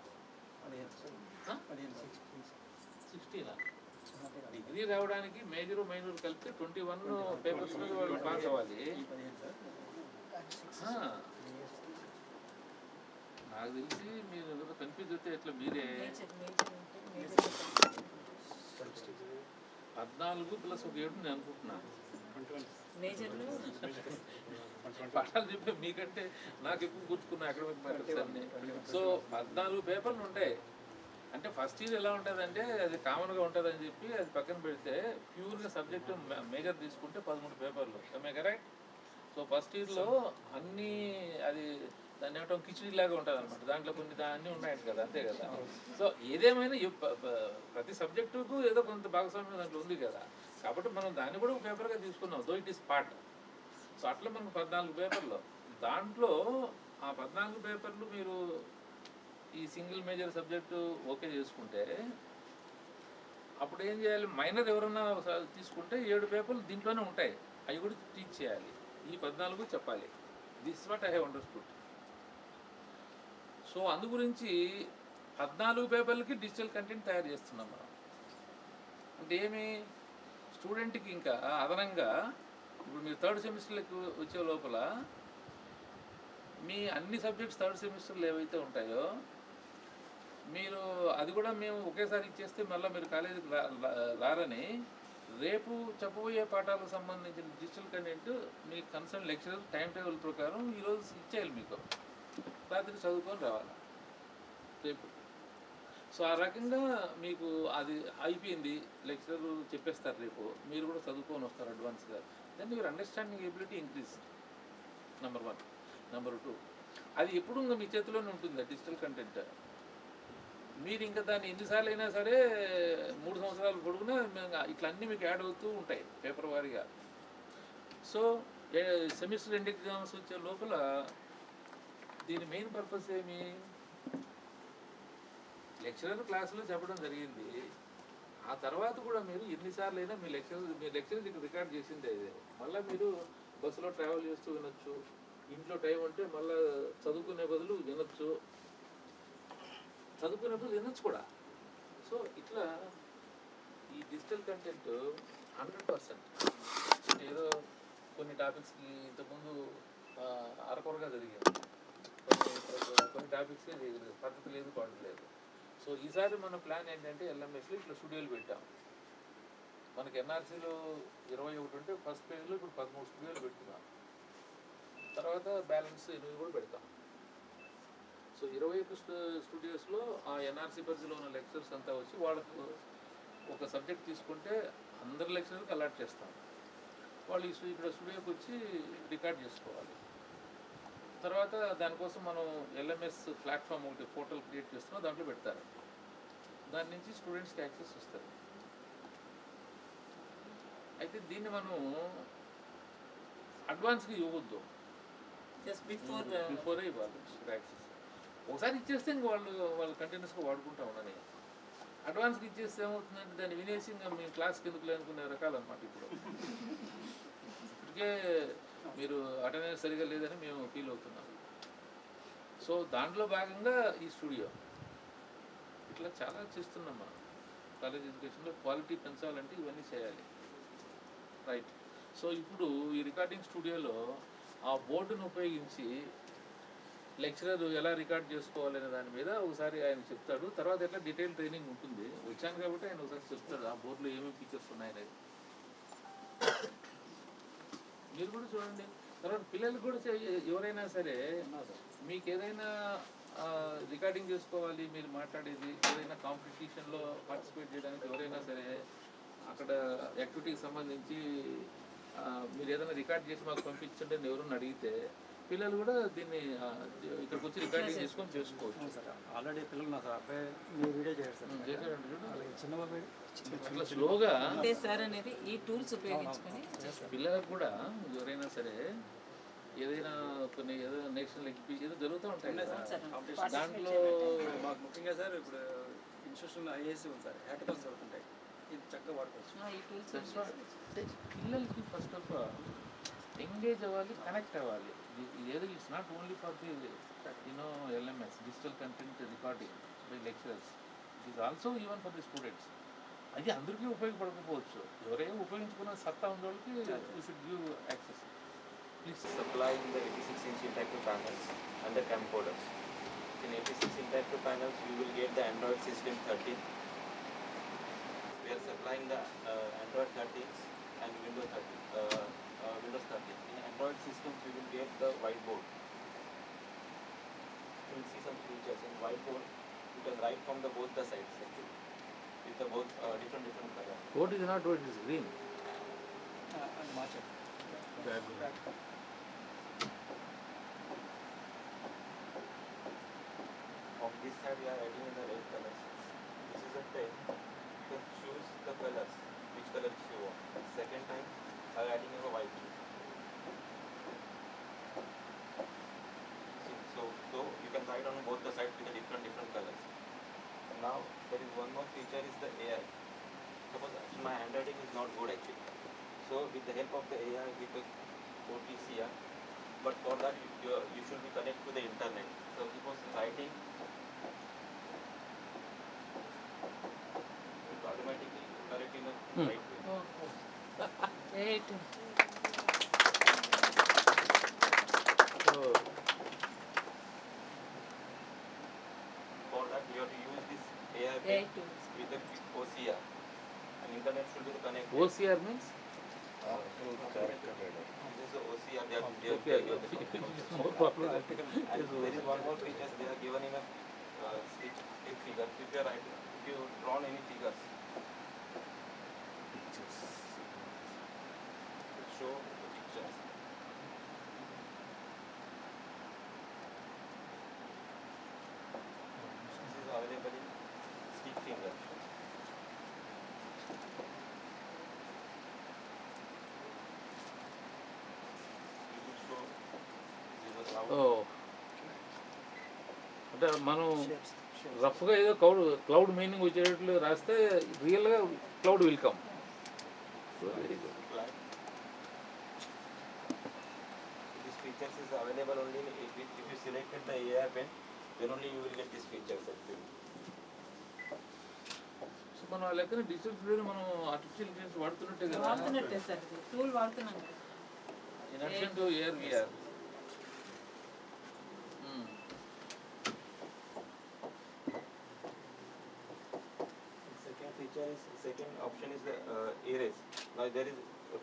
16 డిగ్రీ రావడానికి మేజర్ మైనర్ కలిపితే 21 పేపర్స్ మీద వాళ్ళు పాస్ అవ్వాలి. నాకు తెలిసి మీరు కన్ఫ్యూజ్ అయితే ఎట్లా మీరే 14 ప్లస్ 1 7 నేను అనుకుంటున్నాను. పాఠాలు చెప్పే మీకంటే నాకు ఎక్కువ గుర్తుకున్న అకాడమిక్ మ్యాటర్స్ అన్ని. సో 14 పేపర్లు ఉంటాయి. అంటే ఫస్ట్ ఇయర్ ఎలా ఉంటుంది అంటే అది కామన్గా ఉంటుంది అని చెప్పి అది పక్కన పెడితే ప్యూర్గా సబ్జెక్టు మేజర్ తీసుకుంటే 13 పేపర్లు. కరెక్ట్? సో ఫస్ట్ ఇయర్లో అన్నీ అది దాన్ని ఏమంటే కిచిడీ లాగా ఉంటుంది అనమాట, దాంట్లో కొన్ని అన్నీ ఉన్నాయంట కదా, అంతే కదా. సో ఏదేమైనా ప్రతి సబ్జెక్టుకు ఏదో కొంత భాగస్వామ్యం దాంట్లో ఉంది కదా, కాబట్టి మనం దాన్ని కూడా ఒక పేపర్గా తీసుకున్నాం, though it is part. So అట్లా మనకు 14 పేపర్లు, దాంట్లో ఆ 14 పేపర్లు మీరు ఈ సింగిల్ మేజర్ సబ్జెక్టు ఓకే చేసుకుంటే అప్పుడు ఏం చేయాలి, మైనర్ ఎవరన్నా తీసుకుంటే 7 పేపర్లు దీంట్లోనే ఉంటాయి, అవి కూడా టీచ్ చేయాలి, ఈ 14 చెప్పాలి. This what I have understood. So అందు గురించి 14 పేపర్లకి డిజిటల్ కంటెంట్ తయారు చేస్తున్నాం మనం. అంటే ఏమి, స్టూడెంట్కి ఇంకా అదనంగా ఇప్పుడు మీరు థర్డ్ సెమిస్టర్లకు వచ్చే లోపల మీ అన్ని సబ్జెక్ట్స్ థర్డ్ సెమిస్టర్లు ఏవైతే ఉంటాయో మీరు అది కూడా మేము ఒకేసారి ఇచ్చేస్తే మళ్ళీ మీరు కాలేజీకి రారని రేపు చెప్పబోయే పాఠాలకు సంబంధించిన డిజిటల్ కంటెంట్ మీ కన్సర్న్ లెక్చరర్ టైం టేబుల్ ప్రకారం ఈరోజు ఇచ్చేయాలి, మీకు రాత్రి చదువుకొని రావాలి రేపు. సో ఆ రకంగా మీకు అది అయిపోయింది, లెక్చరర్ చెప్పేస్తారు రేపు, మీరు కూడా చదువుకొని వస్తారు అడ్వాన్స్గా. Then your understanding ability increase, number 1. Number 2, అది ఎప్పుడు ఇంకా మీ చేతిలోనే ఉంటుంది డిజిటల్ కంటెంట్. మీరు ఇంకా దాన్ని ఎన్నిసార్లు అయినా సరే 3 సంవత్సరాలు పొడుగునా ఇట్లా అన్నీ మీకు యాడ్ అవుతూ ఉంటాయి పేపర్ వారీగా. సో సెమిస్టర్ ఎండ్ ఎగ్జామ్స్ వచ్చే లోపల దీని మెయిన్ పర్పస్ ఏమి, లెక్చరర్ క్లాసులో చెప్పడం జరిగింది, ఆ తర్వాత కూడా మీరు ఎన్నిసార్లు అయినా మీ లెక్చరర్ ఇక్కడ రికార్డ్ చేసిందే, మళ్ళీ మీరు బస్సులో ట్రావెల్ చేస్తూ వినొచ్చు, ఇంట్లో టైం అంటే మళ్ళీ చదువుకునే బదులు వినొచ్చు, చదువుకునేప్పుడు వినొచ్చు కూడా. సో ఇట్లా ఈ డిజిటల్ కంటెంట్ 100% ఏదో కొన్ని టాపిక్స్కి ఇంతకుముందు అరకొరగా జరిగింది, కొన్ని టాపిక్స్కి పద్ధతి లేదు, పాటు లేదు. సో సో ఈసారి మన ప్లాన్ ఏంటంటే ఎల్ఎంఎస్లో ఇట్లా స్టూడియోలు పెట్టాం. మనకి ఎన్ఆర్సీలో 21 ఉంటే ఫస్ట్ పేజ్లో ఇప్పుడు 13 స్టూడియోలు పెడుతున్నాం. తర్వాత బ్యాలెన్స్ 8 కూడా పెడతాం. సో 21 స్టూడియోస్లో ఆ ఎన్ఆర్సీ పరిధిలో ఉన్న లెక్చరర్స్ అంతా వచ్చి వాళ్ళకు ఒక సబ్జెక్ట్ తీసుకుంటే అందరు లెక్చరర్కి అలాట్ చేస్తాం. వాళ్ళు ఇక్కడ స్టూడియోకి వచ్చి రికార్డ్ చేసుకోవాలి. తర్వాత దానికోసం మనం ఎల్ఎంఎస్ ప్లాట్ఫామ్ ఒకటి పోర్టల్ క్రియేట్ చేస్తున్నాం, దాంట్లో పెడతారు. దాని నుంచి స్టూడెంట్స్కి యాక్సెస్ వస్తుంది. అయితే దీన్ని మనం అడ్వాన్స్గా ఇవ్వద్దు, జస్ట్ బిఫోరే ఇవ్వాలి యాక్సెస్. ఒకసారి ఇచ్చేస్తే ఇంక వాళ్ళు కంటిన్యూస్గా వాడుకుంటా ఉండని. అడ్వాన్స్కి ఇచ్చేస్తే ఏమవుతుందంటే దాన్ని వినేసి ఇంకా మీ క్లాస్కి ఎందుకు అనుకునే రకాలన్నమాట. ఇప్పటికే మీరు అటెండెన్స్ సరిగా లేదని మేము ఫీల్ అవుతున్నాం. సో దాంట్లో భాగంగా ఈ స్టూడియో ఇట్లా చాలా చేస్తున్నాం మనం. కాలేజ్ ఎడ్యుకేషన్లో క్వాలిటీ పెంచాలంటే ఇవన్నీ చేయాలి, రైట్. సో ఇప్పుడు ఈ రికార్డింగ్ స్టూడియోలో ఆ బోర్డును ఉపయోగించి లెక్చరర్ ఎలా రికార్డ్ చేసుకోవాలనే దాని మీద ఒకసారి ఆయన చెప్తాడు. తర్వాత ఎట్లా డీటెయిల్ ట్రైనింగ్ ఉంటుంది. వచ్చాను కాబట్టి ఆయన ఒకసారి చెప్తాడు ఆ బోర్డులో ఏమేమి ఫీచర్స్ ఉన్నాయనేది. మీరు కూడా చూడండి. తర్వాత పిల్లలు కూడా ఎవరైనా సరే మీకు ఏదైనా రికార్డింగ్ చేసుకోవాలి, మీరు మాట్లాడేది ఏదైనా కాంపిటీషన్లో పార్టిసిపేట్ చేయడానికి ఎవరైనా సరే అక్కడ యాక్టివిటీకి సంబంధించి మీరు ఏదైనా రికార్డ్ చేసి మాకు పంపించండి అని ఎవరన్నా అడిగితే పిల్లలు కూడా దీన్ని ఇక్కడికి వచ్చి రికార్డింగ్ చేసుకొని చేసుకోవచ్చు. ఆల్రెడీ పిల్లలు ఉన్నారు సార్, అబ్బాయి మీరు వీడియో చేశారంటే చిన్న బాబాయ్ అట్లా స్లోగా సార్ అనేది ఈ టూల్స్ ఉపయోగించుకొని పిల్లలకు కూడా ఎవరైనా సరే ఏదైనా కొన్ని ఏదో నేషనల్ ఎగ్జిబిషన్ ఏదో జరుగుతూ ఉంటాయి కదా, దాంట్లో మాకు ముఖ్యంగా సార్ ఇప్పుడు ఇన్స్టిట్యూషన్లో ఐఏఎస్ ఉంది సార్, హ్యాకథాన్స్ జరుగుతుంటాయి. ఇది చక్కగా వాడుకోవచ్చు. పిల్లలకి ఫస్ట్ ఆఫ్ ఆల్ ఎంగేజ్ అవ్వాలి, కనెక్ట్ అవ్వాలి. ఏదో it's not only for the LMS digital content recording by lecturers, it is also even for the students. అది అందరికీ ఉపయోగపడకపోవచ్చు. ఎవరైనా ఉపయోగించుకున్న సత్తా ఉన్న వాళ్ళకి you should give access. Please supplying the 86-inch interactive panels and the camcorders. In 86 interactive panels, you will get the Android system 13. We are supplying the Android 13 and Windows 13. Windows 13. In Android systems, you will get the whiteboard. You will see some features in whiteboard. You can write from both the sides actually, with the both different colors. What is not what is green? మార్చారు. On this side, we are adding in the red colors. This is a pen. You can choose the colors, which color you want. Second time, I am adding in a white. See, so you can write on both the sides with the different colors. Now there is one more feature is the AI. Suppose my handwriting is not good actually. So with the help of the AI, with the OTCR, but for that you should be connected to the internet. So suppose writing, it automatically correct in the right way. For that you have to use this AI pen with the OCR, and internet should be connected. OCR means? This is the OCR they are given. No problem. And there is one more feature they are given in a stick figure. If you are writing, if you drawn any figures, it show the pictures. This is available in stick figure. You could show this is ఓ అంటే మనం రఫ్గా ఏదో cloud meaning వచ్చేటట్లు రాస్తే రియల్గా cloud will come. Very good. This features is available only if you selected the AI pen, then only you will get this features actually. So మనం ఆ లెక్కన డిజిటల్ స్టూడియోని మనం ఆర్టిఫిషియల్ ఇంటెలిజెన్స్ వాడుతున్నట్టే కదా. వాడుతున్నట్టే సార్, టూల్ వాడుతున్నాం. In addition to AR VR. second option is the erase. Now there is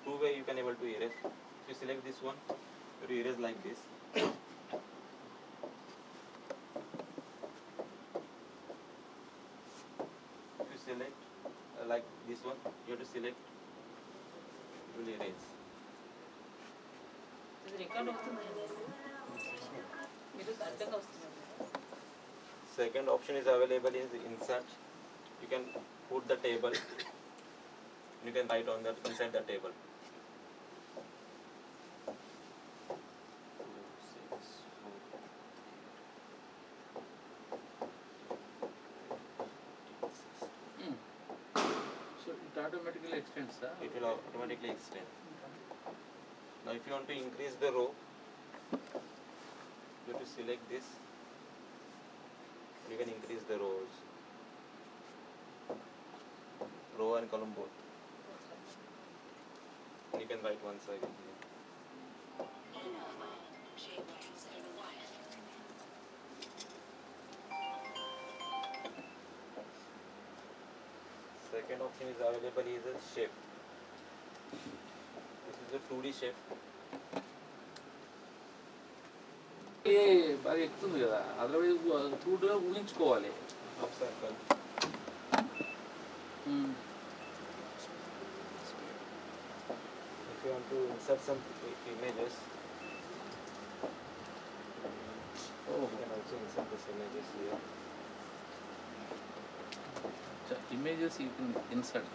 two way you can able to erase. If you select this one, you erase like this. If you select like this one, you have to select. It will erase. ఇది record అవుతుంది మీరు అర్థంగా వస్తున్నారు. Second option is available in the insert. You can put the table. You can write on that inside the table. So it automatically extends, huh? It will automatically extend. Now if you want to increase the row, you have to select this. You can increase the rows. Row and column both. And you can write one side here. Second option is available is a shape. This is a 2D shape. బాగా ఎక్కుతుంది కదా, otherwise టూగా ఊహించుకోవాలి. Half circle. If you want to insert some images, you can also insert these images here. Images you can insert.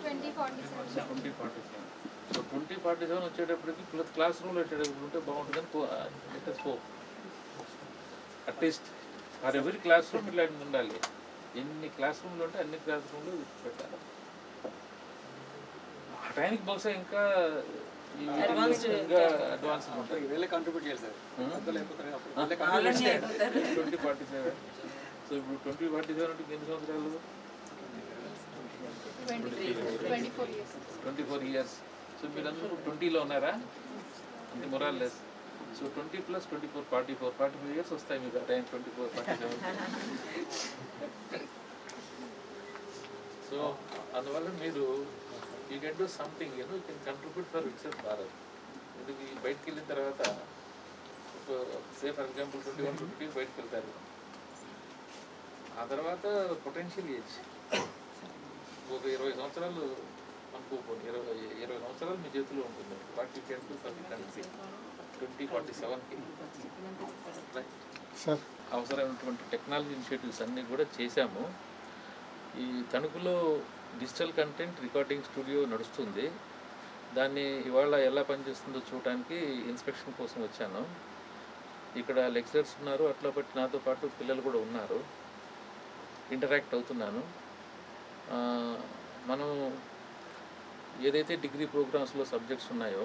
2047. 2047. So 2047 వచ్చేటప్పటికి class రూమ్లో వచ్చేటప్పుడు ఉంటే బాగుంటుందని scope. At least for every class room ఇట్లా ఉండాలి. ఎన్ని క్లాస్ రూమ్లు ఉంటే అన్ని క్లాస్ రూమ్లు పెట్టాలి. ఆ టైంకి బహుశా ఇంకా అడ్వాన్స్ ఉంటాయి. వీళ్ళే కాంట్రిబ్యూట్ చేయాలి సార్. ఆల్రెడీ అయిపోతారు. 2047. సో ఇప్పుడు 2047 అంటే ఎన్ని సంవత్సరాలు? 24 years. సో మీరందరూ 20లో ఉన్నారా? అంటే మొరాల్లెస్. సో 20 + 24 44 years వస్తాయి మీకు ఆ టైం. 24 47. సో అందువల్ల మీరు you can do something, you can contribute for Viksit Bharat. ఎందుకు ఈ బయటకు వెళ్ళిన తర్వాత సే ఫర్ ఎగ్జాంపుల్ 21, 22 బయటకు వెళ్తారు. ఆ తర్వాత పొటెన్షియల్ ఏజ్ ఒక 20 సంవత్సరాలు అనుకోపోయి 20 సంవత్సరాలు మీ చేతిలో ఉంటుంది. What you can do for the country 2047కి. అవసరమైనటువంటి టెక్నాలజీ ఇనిషియేటివ్స్ అన్నీ కూడా చేశాము. ఈ తణుకులో డిజిటల్ కంటెంట్ రికార్డింగ్ స్టూడియో నడుస్తుంది. దాన్ని ఇవాళ ఎలా పనిచేస్తుందో చూడటానికి ఇన్స్పెక్షన్ కోసం వచ్చాను. ఇక్కడ లెక్చరర్స్ ఉన్నారు, అట్లా బట్టి నాతో పాటు పిల్లలు కూడా ఉన్నారు. ఇంటరాక్ట్ అవుతున్నాను. మనం ఏదైతే డిగ్రీ ప్రోగ్రామ్స్లో సబ్జెక్ట్స్ ఉన్నాయో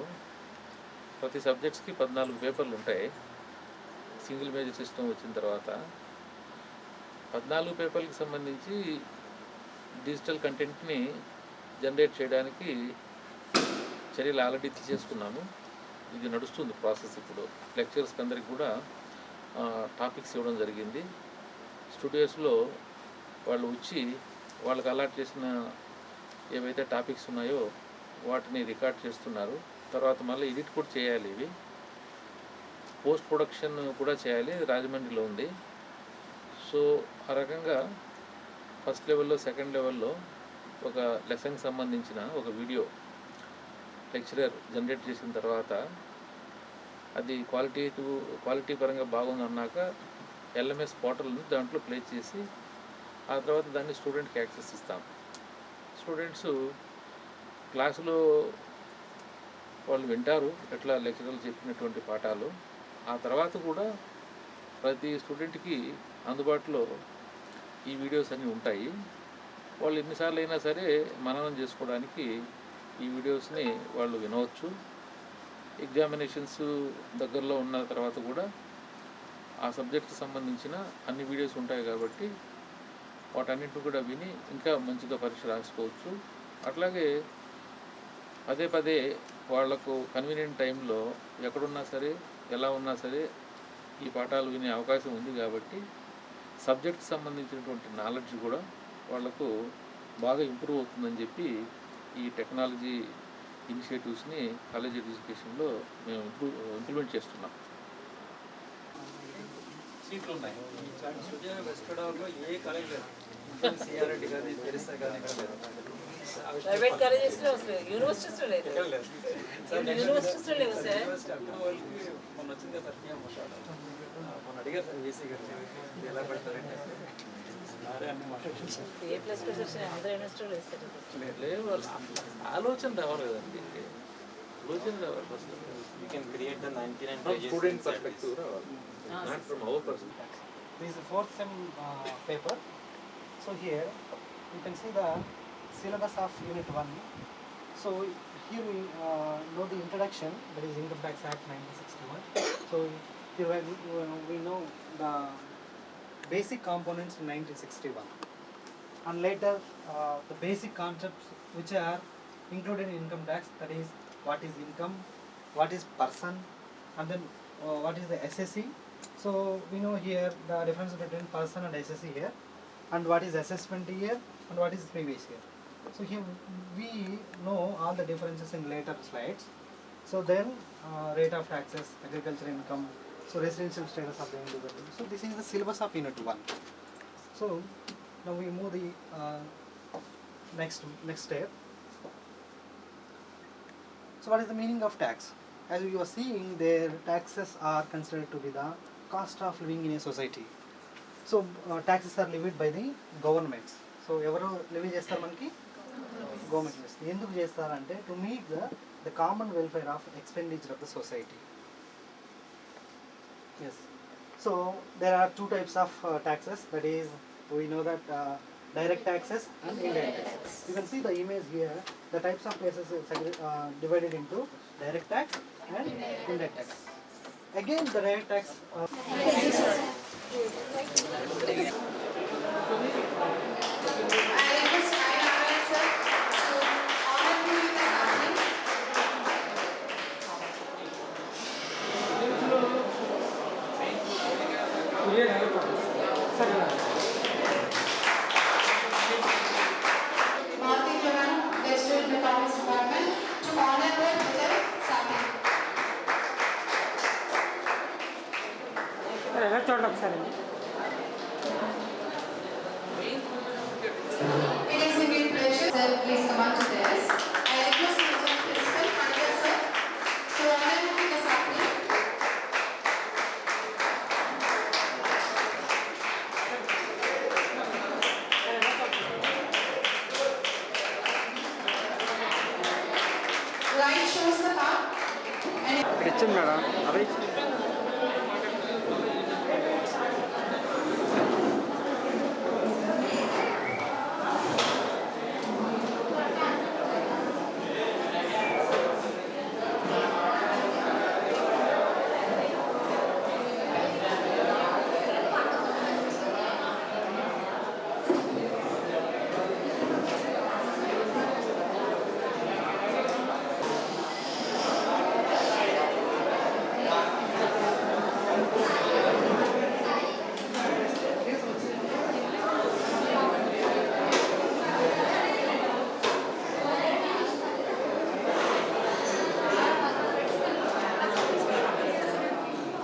ప్రతి సబ్జెక్ట్స్కి 14 పేపర్లు ఉంటాయి. సింగిల్ మేజర్ సిస్టమ్ వచ్చిన తర్వాత 14 పేపర్లకు సంబంధించి డిజిటల్ కంటెంట్ని జనరేట్ చేయడానికి చర్యలు ఆల్రెడీ తీసేసుకున్నాము. ఇది నడుస్తుంది ప్రాసెస్. ఇప్పుడు లెక్చరర్స్కి అందరికి కూడా టాపిక్స్ ఇవ్వడం జరిగింది. స్టూడియోస్లో వాళ్ళు వచ్చి వాళ్ళకి అలాట్ చేసిన ఏవైతే టాపిక్స్ ఉన్నాయో వాటిని రికార్డ్ చేస్తున్నారు. తర్వాత మళ్ళీ ఎడిట్ కూడా చేయాలి. ఇవి పోస్ట్ ప్రొడక్షన్ కూడా చేయాలి. రాజమండ్రిలో ఉంది. సో ఆ రకంగా ఫస్ట్ లెవెల్లో, సెకండ్ లెవెల్లో ఒక లెసన్కి సంబంధించిన ఒక వీడియో లెక్చరర్ జనరేట్ చేసిన తర్వాత అది క్వాలిటీ పరంగా బాగుందన్నాక ఎల్ఎంఎస్ పోర్టల్ని దాంట్లో ప్లే చేసి ఆ తర్వాత దాన్ని స్టూడెంట్కి యాక్సెస్ ఇస్తాం. స్టూడెంట్స్ క్లాసులో వాళ్ళు వింటారు ఎట్లా లెక్చరర్లు చెప్పినటువంటి పాఠాలు. ఆ తర్వాత కూడా ప్రతి స్టూడెంట్కి అందుబాటులో ఈ వీడియోస్ అన్నీ ఉంటాయి. వాళ్ళు ఎన్నిసార్లు అయినా సరే మననం చేసుకోవడానికి ఈ వీడియోస్ని వాళ్ళు వినవచ్చు. ఎగ్జామినేషన్స్ దగ్గరలో ఉన్న తర్వాత కూడా ఆ సబ్జెక్ట్కి సంబంధించిన అన్ని వీడియోస్ ఉంటాయి కాబట్టి వాటన్నింటిని కూడా విని ఇంకా మంచిగా పరీక్ష రాసుకోవచ్చు. అట్లాగే పదే పదే వాళ్లకు కన్వీనియంట్ టైంలో ఎక్కడున్నా సరే ఎలా ఉన్నా సరే ఈ పాఠాలు వినే అవకాశం ఉంది కాబట్టి సబ్జెక్ట్కి సంబంధించినటువంటి నాలెడ్జ్ కూడా వాళ్ళకు బాగా ఇంప్రూవ్ అవుతుందని చెప్పి ఈ టెక్నాలజీ ఇనిషియేటివ్స్ని కాలేజ్ ఎడ్యుకేషన్లో మేము ఇంప్లిమెంట్ చేస్తున్నాం. సీట్లు ఉన్నాయి. వెస్ట్ గోదావరిలో ఏ కాలేజ్ లేదు. సిఆర్ఐటి కానీ తెరిస్తా కానీ ఇక్కడ లేదు. ప్రైవేట్ కాలేజెస్లో వస్తుంది, యూనివర్సిటీస్లో లేదు. యూనివర్సిటీస్లో లేవు సార్. మొన్న వచ్చింది సార్ పిఎం మొన్న అడిగారు సార్ వీసీ గారు ఎలా పెడతారంటే ఏ ప్లస్ అందరూ యూనివర్సిటీలో వేస్తారు. లేవు, ఆలోచన రావాలి కదండి, ఆలోచన రావాలి first. You can create the 99 pages. Student perspective రావాలి, not from our perspective. This is the fourth sem paper. So here you can see the syllabus of Unit 1. So here we know the introduction, that is Income Tax Act 1961. So here we know the basic components in 1961. And later the basic concepts which are included in income tax, that is what is income, what is person, and then what is the SSC. So we know here the difference between person and SSC here, and what is assessment year and what is previous year. So here we know all the differences in later slides. So then rate of taxes, agricultural income, so residential status of the individual. So this is the syllabus of Unit 1. So now we move the next step. So what is the meaning of tax? As you are seeing, their taxes are considered to be the cost of living in a society. So taxes are levied by the governments. So ఎవరు levy చేస్తారు మనకి? Government చేస్తారు. ఎందుకు చేస్తారంటే to meet the common welfare of expenditure of the society. Yes. So there are two types of taxes. That is, we know that direct taxes and indirect taxes. You can see the image here. The types of taxes is divided into direct tax and indirect tax. Again, the direct tax. చూడండి ఒకసారి. It is a great pleasure, sir. Please come on to this. I request the principal, Pandya sir, to honor you with the sapling. Light shows the path. ఇక్కడ ఇచ్చింది madam, అవి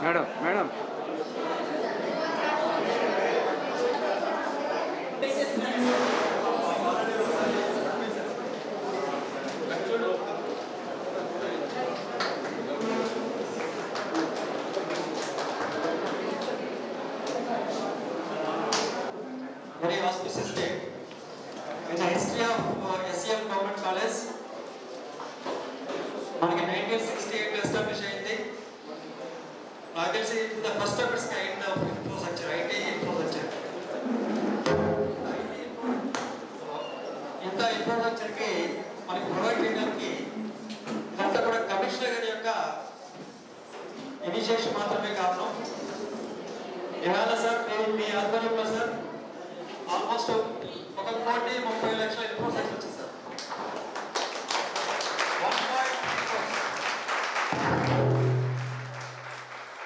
madam madam Very auspicious day in the history of SCM Government College. మనకి 1968 establish అయింది. నాకు తెలిసి the first of it's kind of infrastructure, IT infrastructure. ఇంత ఇన్ఫ్రాస్ట్రక్చర్కి మనకి provide చేయడానికి ఇదంతా కూడా కమిషనర్ గారి యొక్క ఇనిషియేషన్ మాత్రమే కారణం. ఇవాళ సార్ మీ ఆధ్వర్యంలో సార్ ఆల్మోస్ట్ 1,30,30,00,000 ఇన్ఫ్రాస్ట్రక్చర్ వచ్చింది సార్.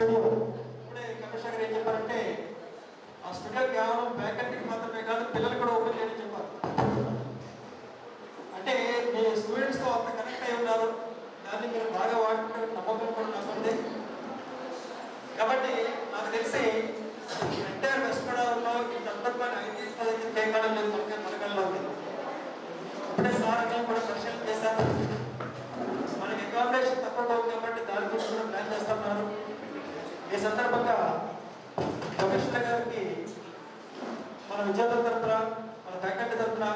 ఇప్పుడే కమిషనర్ ఏం చెప్పారంటే ఆ స్టూడియోకి ఇప్పుడే సార్ కూడా పరిశీలన చేశారు. మనకి అకామిడేషన్ తక్కువగా ఉంది కాబట్టి దాని గురించి కూడా ప్లాన్ చేస్తున్నారు. ఈ సందర్భంగా కమిషనర్ గారికి మన విద్యార్థుల తరఫున మన ఫ్యాకల్టీ తరఫున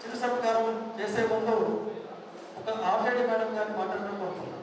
చిన్న సత్కారం చేసే ముందు ఒక ఆర్జేడి మేడం గారిని మాట్లాడడం కోరుతున్నాను.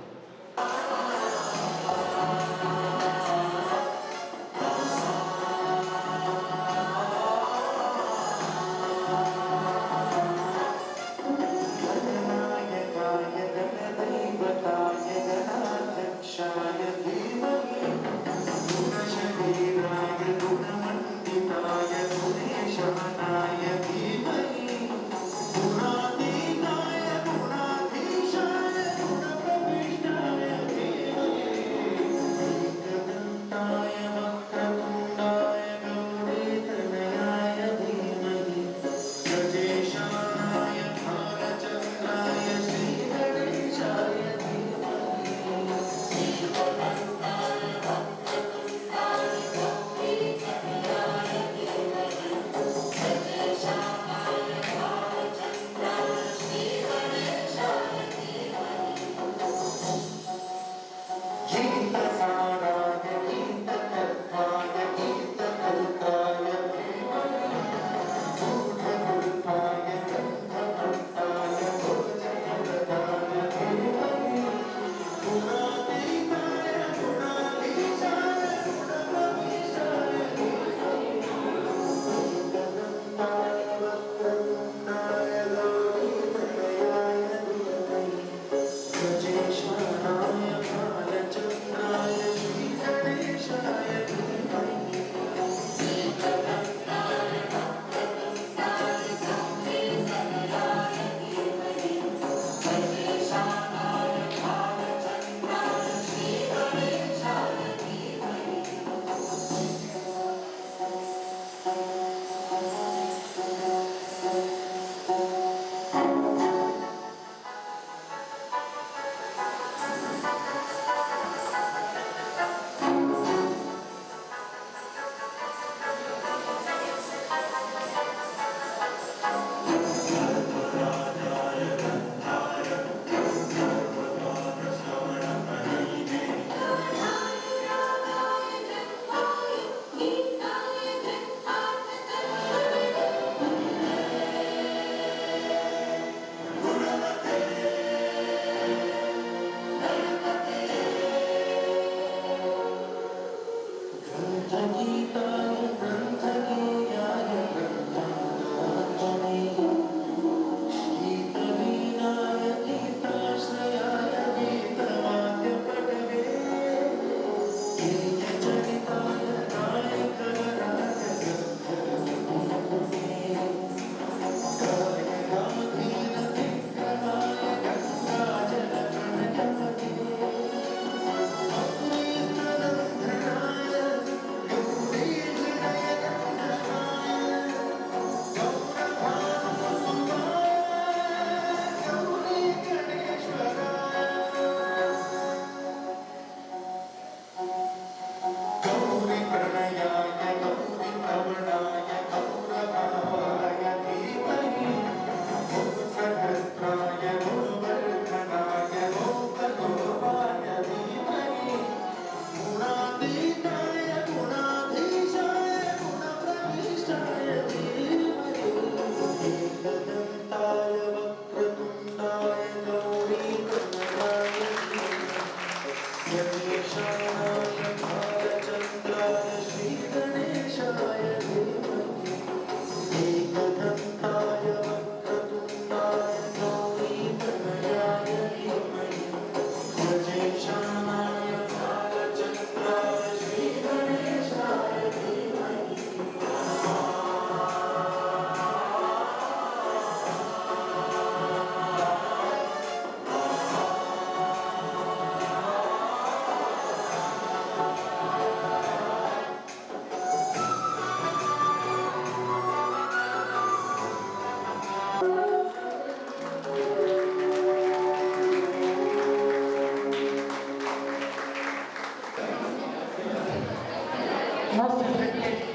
Most respected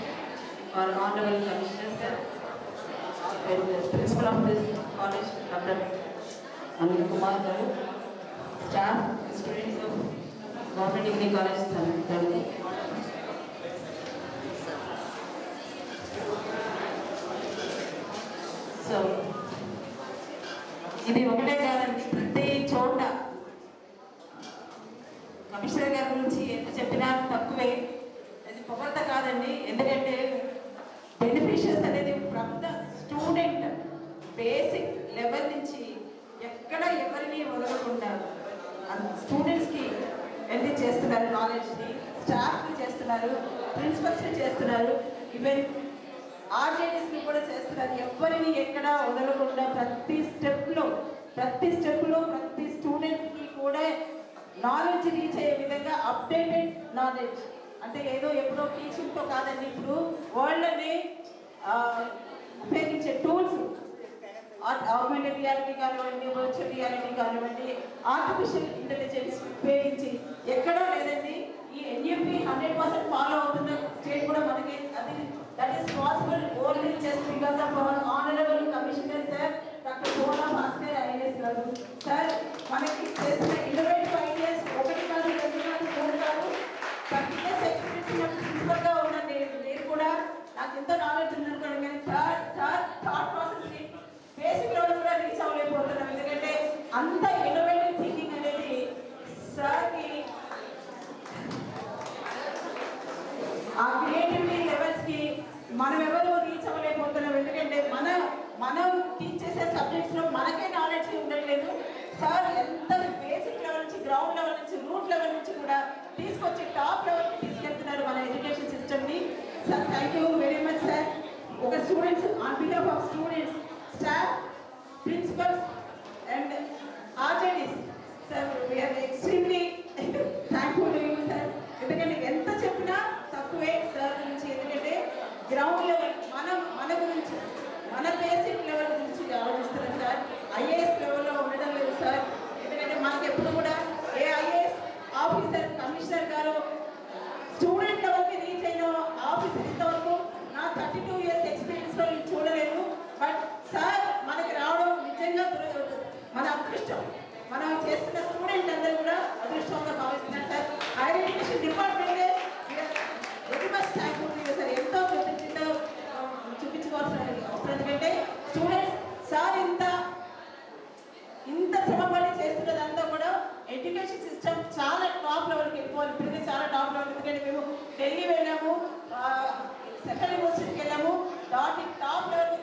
our honorable commissioner sir, and the principal of this college doctor Anil Kumar గారు, staff, students of government degree college తరఫు సో ఇది ఒకటే కాదండి, ప్రతి చోట కమిషనర్ గారి గురించి ఎంత చెప్పినా తక్కువే. అది పొగడ్త కాదండి, ఎందుకంటే బెనిఫిషియర్స్ అనేది from the student basic level నుంచి ఎక్కడ ఎవరిని వదలకుండా స్టూడెంట్స్కి ఎంత చేస్తున్నారు, నాలెడ్జ్ని స్టాఫ్ని చేస్తున్నారు, ప్రిన్సిపల్స్ని చేస్తున్నారు, ఈవెన్ ఆర్జేడీస్ని కూడా చేస్తున్నారు. ఎవరిని ఎక్కడ వదలకుండా ప్రతి స్టెప్లో ప్రతి స్టూడెంట్కి కూడా నాలెడ్జ్ రీచ్ అయ్యే విధంగా అప్డేటెడ్ నాలెడ్జ్, అంటే ఏదో ఎప్పుడో టీచింగ్తో కాదండి, ఇప్పుడు వరల్డ్ని ఉపయోగించే టూల్స్, ఆగ్మెంటెడ్ రియాలిటీ కానివ్వండి, వర్చువల్ రియాలిటీ కానివ్వండి, ఆర్టిఫిషియల్ ఇంటెలిజెన్స్ ఉపయోగించి ఎక్కడో లేదండి. ఈ ఎన్యూపీ 100% ఫాలో అవుతున్న స్టేట్ కూడా మనకి, అది that is possible only just because of our honourable commissioner sir doctor Sona Bhaskar IAS గారు. సార్ మనకి చేసిన ఇన్నోవేటివ్ ఐడియాస్ ఒకటి కాదు, రెండు కాదు, మూడు కాదు, 30 years ఎక్స్పీరియన్స్ ప్రిన్సిపల్గా ఉన్న నేను కూడా నాకు ఎంతో నాలెడ్జ్ ఉందనుకోండి, కానీ సార్ థాట్ ప్రాసెస్ని బేసిక్ లెవెల్ కూడా రీచ్ అవ్వలేకపోతున్నాం. ఎందుకంటే అంత ఇన్నోవేటివ్ థింకింగ్ అనేది సార్కి ఆ క్రియేటివిటీ లెవెల్స్కి మనం ఎవరు రీచ్ అవ్వలేకపోతున్నాం. ఎందుకంటే మనం టీచ్ చేసే సబ్జెక్ట్స్లో మనకే నాలెడ్జ్ ఉండట్లేదు. సార్ ఎంత బేసిక్ లెవెల్ నుంచి, గ్రౌండ్ లెవెల్ నుంచి, రూట్ లెవెల్ నుంచి కూడా తీసుకొచ్చి టాప్ లెవెల్కి తీసుకెళ్తున్నారు మన ఎడ్యుకేషన్ సిస్టమ్ని. Sir thank you very much sir. ఒక students on behalf of students, staff, principals and RJDs sir, we are extremely thankful to you sir. ఎందుకంటే ఎంత చెప్పినా తక్కువే సార్ గురించి. ఎందుకంటే గ్రౌండ్ లెవెల్ మన గురించి, మన బేసిక్ లెవెల్ గురించి ఆలోచిస్తున్నాం సార్. ఐఏఎస్ లెవెల్లో ఉండడం లేదు సార్. ఎందుకంటే మనకి ఎప్పుడు కూడా ఏ ఐఏఎస్ ఆఫీసర్, కమిషనర్ గారు స్టూడెంట్ లెవెల్కి రీచ్ అయిన ఆఫీసర్ ఇంతవరకు నా 32 years ఎక్స్పీరియన్స్లో చూడలేదు. బట్ సార్ మనకి రావడం నిజంగా మన అదృష్టం. మనం చేస్తున్న స్టూడెంట్ అందరూ కూడా అదృష్టంగా భావిస్తున్నారు సార్. హైయర్ ఎడ్యుకేషన్ డిపార్ట్మెంటే very much thankful to you sir. ఎంతో కృతజ్ఞత చూపించుకోవాల్సిన అవసరం. ఎందుకంటే స్టూడెంట్స్ సార్ ఇంత శ్రమపడి చేస్తున్నదంతా కూడా ఎడ్యుకేషన్ సిస్టమ్ చాలా టాప్ లెవెల్కి వెళ్ళిపోవాలి. ఇప్పటికే చాలా టాప్ లెవెల్. ఎందుకంటే మేము ఢిల్లీ వెళ్ళాము, సెంట్రల్ యూనివర్సిటీకి వెళ్ళాము, టాప్ లెవెల్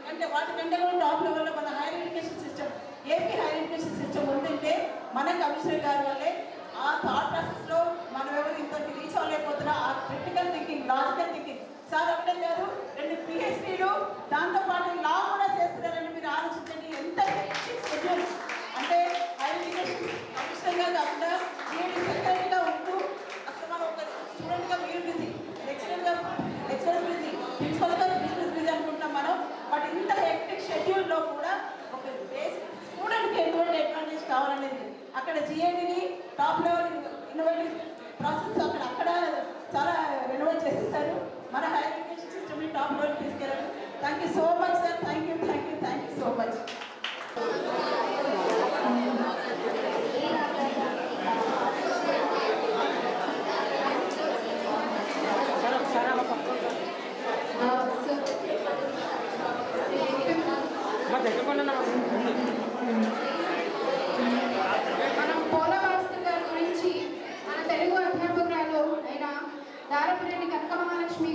అంటే వాటికంటే కూడా టాప్ లెవెల్లో మన higher education system, AP higher education system ఉంటుంటే మన కమిషనర్ గారి వల్లే ఆ థాట్ ప్రాసెస్లో మనం ఎవరు ఇంత రీచ్ అవ్వలేకపోతున్నా. ఆ critical thinking, logical thinking sir అక్కడే కాదు, 2 PhDలు దాంతోపాటు లా కూడా చేస్తున్నారని మీరు ఆలోచించండి. ఎంత షెడ్యూల్ అంటే హైయర్ ఎడ్యుకేషన్ కమిషనర్గా కాకుండా మీరు సెక్రటరీగా ఉంటూ అసలు మనం ఒక స్టూడెంట్గా మీరు బిజీ, లెక్చరర్ బిజీ, ప్రిన్సిపల్గా బిజీ అనుకుంటున్నాం మనం. బట్ ఇంత హెక్టిక్ షెడ్యూల్లో కూడా ఒక బేసిక్ స్టూడెంట్కి ఎటువంటి అడ్వాంటేజ్ కావాలనేది అక్కడ జిఏడిని టాప్ లెవెల్ ఇన్నోవేటివ్ ప్రాసెస్ అక్కడ చాలా రెనోవేట్ చేసేసారు. మన హైయర్ ఎడ్యుకేషన్ సిస్టమ్ని టాప్ లెవెల్ తీసుకెళ్ళారు. Thank you so much sir. Thank you so much. మనం పోలా భాస్కర్ గారి గురించి మన తెలుగు అధ్యాపకురాలు అయిన దారపురెడ్డి కనక మహాలక్ష్మి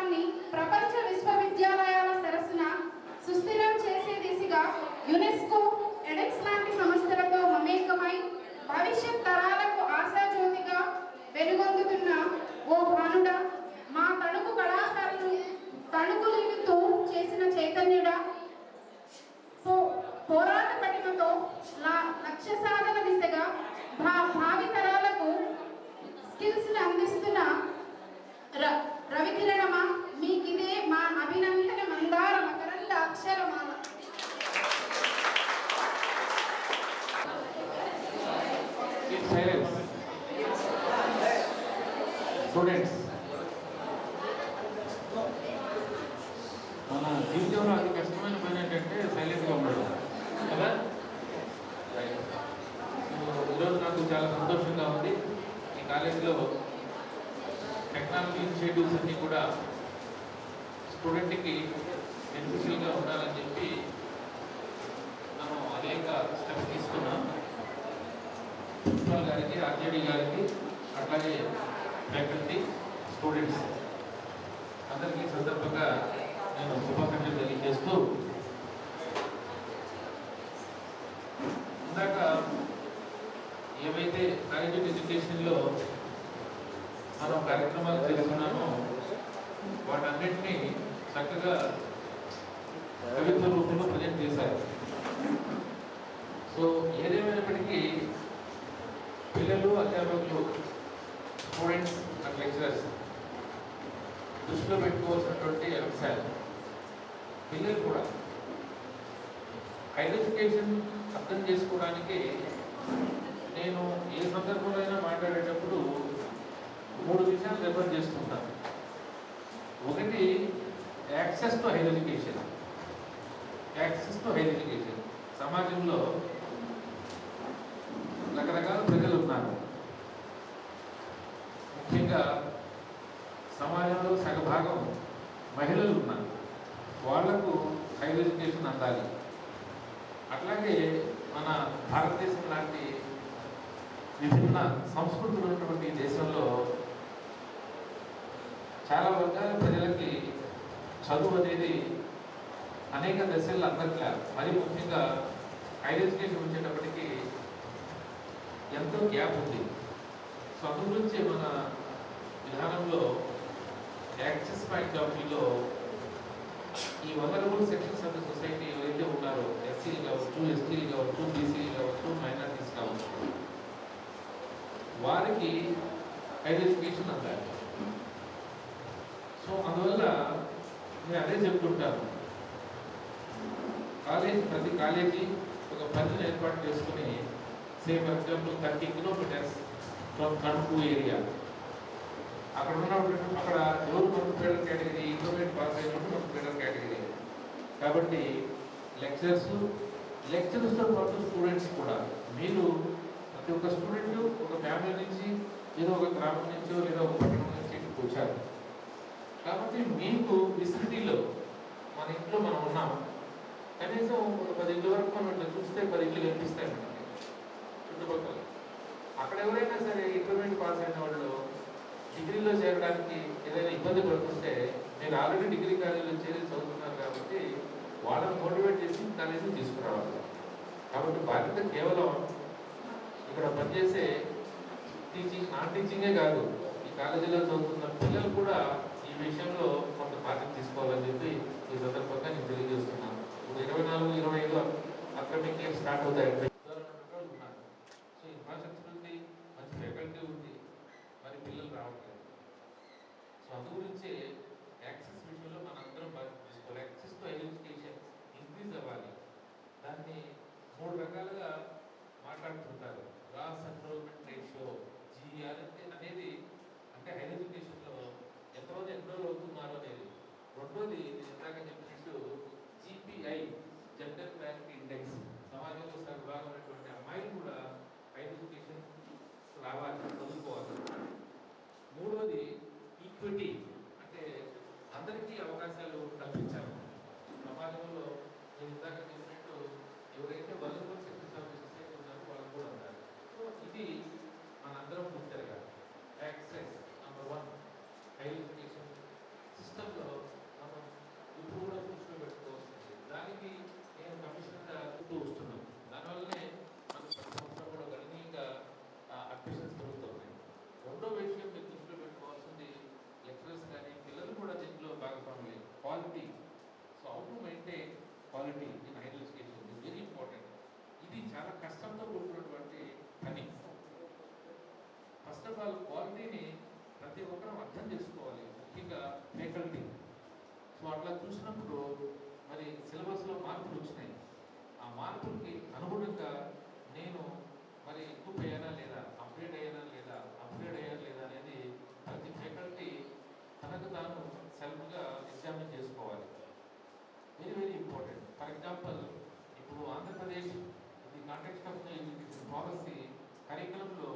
కార్యక్రమాన్ని ప్రపంచ విశ్వవిద్యాలయాల సరసన సుస్థిరం చేసే దిశగా యునెస్కో, ఎడెక్స్ లాంటి సంస్థలతో మమేకమై భవిష్యత్ తరాలకు ఆశాజ్యోతిగా వెలుగొందుతున్న ఓ భానుడా, మా తణుకు కళాశాలను తణుకులీనుతూ చేసిన చైతన్యుడా, పోరాట పటిమతో లక్ష్య సాధన దిశగా భావి తరాలకు స్కిల్స్ అందిస్తున్న రవికిరణమా, మీకిదే మా అభినందన మందార మకరంద అక్షరమాల. స్టూడెంట్స్, మన జీవితంలో అతి కష్టమైన పని ఏంటంటే సైలెంట్గా ఉండడం కదా. ఈరోజు నాకు చాలా సంతోషంగా ఉంది. ఈ కాలేజీలో టెక్నాలజీ ఇనిషియేటివ్స్ అన్నీ కూడా స్టూడెంట్కి బెనిఫిషియల్గా ఉండాలని చెప్పి మనం అనేక స్టెప్స్ తీసుకున్నాం. ప్రిన్సిపాల్ గారికి, ఆర్జేడీ గారికి, అట్లాగే ఫ్యాకల్టీ, స్టూడెంట్స్ అందరికీ సందర్భంగా నేను శుభాకాంక్షలు తెలియజేస్తూ, ఇందాక ఏవైతే కాలేజ్ ఎడ్యుకేషన్లో మనం కార్యక్రమాలు చేస్తున్నామో వాటన్నిటినీ చక్కగా కవిత్వ రూపంలో ప్రజెంట్ చేశారు. సో ఏదేమైనప్పటికీ పిల్లలు, అధ్యాపకులు, స్టూడెంట్స్ అండ్ లెక్చరర్స్ దృష్టిలో పెట్టుకోవాల్సినటువంటి అంశాలు, పిల్లలు కూడా హైయర్ ఎడ్యుకేషన్ అర్థం చేసుకోవడానికి నేను ఏ సందర్భంలో అయినా మాట్లాడేటప్పుడు 3 విషయాలు రెఫర్ చేసుకుంటాను. ఒకటి, access to higher education. Access to higher education. సమాజంలో రకరకాల ప్రజలు ఉన్నారు. ముఖ్యంగా సమాజంలో సగభాగం మహిళలు ఉన్నారు. వాళ్లకు హైయర్ ఎడ్యుకేషన్ అందాలి. అట్లాగే మన భారతదేశం లాంటి విభిన్న సంస్కృతులు ఉన్నటువంటి దేశంలో చాలా వర్గాల ప్రజలకి చదువు అనేది అనేక దశల్లో అందరికీ, మరి ముఖ్యంగా హైయర్ ఎడ్యుకేషన్ వచ్చేటప్పటికి ఎంతో గ్యాప్ ఉంది. సో అందు గురించి మన విధానంలో యాక్సెస్ పాయింట్ ఆఫ్ వ్యూలో ఈ vulnerable sections of the society ఎవరైతే ఉన్నారో, ఎస్సీలు కావచ్చు, ఎస్టీలు కావచ్చు, బీసీలు కావచ్చు, మైనారిటీస్ కావచ్చు, వారికి హైయర్ ఎడ్యుకేషన్ అందాలి. సో అందువల్ల నేను అదే చెప్తుంటాను, ప్రతి కాలేజీ ఒక పరిధిని ఏర్పాటు చేసుకుని, say for example 30 kilometres from Tanuku area, అక్కడ ఎవరు మనకు ఫెడరల్ కేటగిరీ, ఇంటర్మీడియట్ పాస్ అయినప్పుడు మనకు ఫెడరల్ కేటగిరీ. కాబట్టి లెక్చరర్స్తో పాటు స్టూడెంట్స్ కూడా, మీరు ప్రతి ఒక్క స్టూడెంట్ ఒక ఫ్యామిలీ నుంచి, ఏదో ఒక గ్రామం నుంచో లేదా ఒక పట్టణం నుంచి వచ్చారు. కాబట్టి మీకు విసిరిటీలో మన ఇంట్లో మనం ఉన్నాం, కనీసం ఒక 10 ఇళ్ళ వరకు మనం ఇట్లా చూస్తే 10 ఇళ్ళు కనిపిస్తాయి మనకి చుట్టుపక్కల. అక్కడ ఎవరైనా సరే ఇంటర్మీడియట్ పాస్ అయిన వాళ్ళు డిగ్రీలో చేరడానికి ఏదైనా ఇబ్బంది పడుతుంటే, మీరు ఆల్రెడీ డిగ్రీ కాలేజీలో చేరి చదువుతున్నారు కాబట్టి వాళ్ళని మోటివేట్ చేసి కాలేజీని తీసుకురావాలి. కాబట్టి బాధ్యత కేవలం ఇక్కడ పనిచేసే నాన్ టీచింగే కాదు, ఈ కాలేజీలో చదువుతున్న పిల్లలు కూడా ఈ విషయంలో కొంత బాధ్యత తీసుకోవాలని చెప్పి ఈ సందర్భంగా నేను తెలియజేస్తున్నాను. ఇప్పుడు 24-25 అకాడమిక్ ఇయర్ స్టార్ట్ అవుతాయి. ఉన్నారు. సో ఇన్ఫ్రాస్ట్రక్చర్ ఉంది, మంచి ఫ్యాకల్టీ ఉంది, మరి పిల్లలు రావట్లేదు. సో అందు గురించి యాక్సెస్ విషయంలో మనందరం బాధ్యత తీసుకోవాలి. Access to higher education increase అవ్వాలి. దాన్ని 3 రకాలుగా మాట్లాడుతుంటారు. గ్రాస్ ఎన్రోల్మెంట్ రేషియో, GER అనేది అంటే హైయర్ ఎడ్యుకేషన్లో ఎంతమంది ఎన్రోల్ అవుతున్నారు అనేది. రెండోది ఇందాక చెప్పినట్టు GPI, జెండర్ ప్యారిటీ ఇండెక్స్. సమాజంలో సగభాగం ఉన్నటువంటి అమ్మాయిలు కూడా హైయర్ ఎడ్యుకేషన్ రావాలి, చదువుకోవాలి. మూడోది ఈక్విటీ, అంటే ఆఫ్ ఆల్ క్వాలిటీని ప్రతి ఒక్కరూ అర్థం చేసుకోవాలి, ముఖ్యంగా ఫ్యాకల్టీ. సో అట్లా చూసినప్పుడు మరి సిలబస్లో మార్పులు వచ్చినాయి. ఆ మార్పులకి అనుగుణంగా నేను మరి ఇంప్రూవ్ అయ్యానా లేదా, అప్గ్రేడ్ అయ్యానా లేదా అనేది ప్రతి ఫ్యాకల్టీ తనకు తాను సెల్ఫ్గా ఎగ్జామిన్ చేసుకోవాలి. Very very important. For example, ఇప్పుడు Andhra Pradesh the context of the education policy కరికులంలో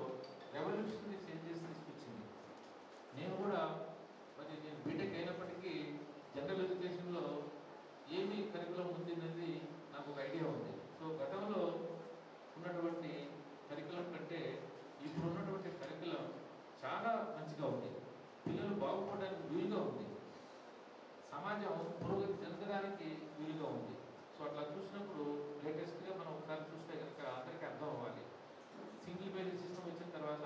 రెవల్యూషనరీ చేంజెస్ తీసుకొచ్చింది. నేను కూడా మరి నేను బీటెక్ అయినప్పటికీ జనరల్ ఎడ్యుకేషన్లో ఏమి కరికులం ఉంది అనేది నాకు ఒక ఐడియా ఉంది. సో గతంలో ఉన్నటువంటి కరికులం కంటే ఇప్పుడు ఉన్నటువంటి కరికులం చాలా మంచిగా ఉంది. పిల్లలు బాగుపడడానికి వీలుగా ఉంది, సమాజం పురోగతి చెందడానికి వీలుగా ఉంది. సో అట్లా చూసినప్పుడు లేటెస్ట్గా మనం ఒకసారి చూస్తే కనుక అందరికీ అర్థం అవ్వాలి. సింగిల్ పేజ్ సిస్టమ్ వచ్చిన తర్వాత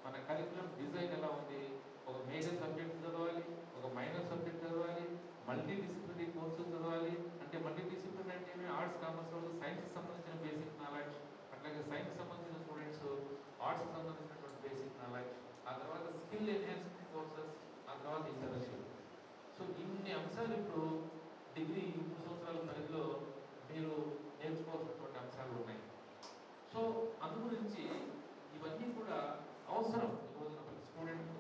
మన కరికులం డిజైన్ ఎలా ఉంది, ఒక మేజర్ సబ్జెక్ట్ చదవాలి, ఒక మైనర్ సబ్జెక్ట్ చదవాలి, మల్టీ డిసిప్లినరీ కోర్సులు చదవాలి. అంటే మల్టీ డిసిప్లినరీ అంటే ఆర్ట్స్, కామర్స్ వాళ్ళు సైన్స్కి సంబంధించిన బేసిక్ నాలెడ్జ్, అట్లాగే సైన్స్ సంబంధించిన స్టూడెంట్స్ ఆర్ట్స్కి సంబంధించినటువంటి బేసిక్ నాలెడ్జ్, ఆ తర్వాత స్కిల్ ఎన్హాన్స్మెంట్ కోర్సెస్, ఆ తర్వాత ఇంటర్న్షిప్. సో ఇన్ని అంశాలు ఇప్పుడు డిగ్రీ 3 సంవత్సరాల పరిధిలో మీరు నేర్చుకోవాల్సినటువంటి అంశాలు ఉన్నాయి. సో అందు గురించి ఇవన్నీ కూడా అవసరం ఈ రోజున ప్రతి స్టూడెంట్.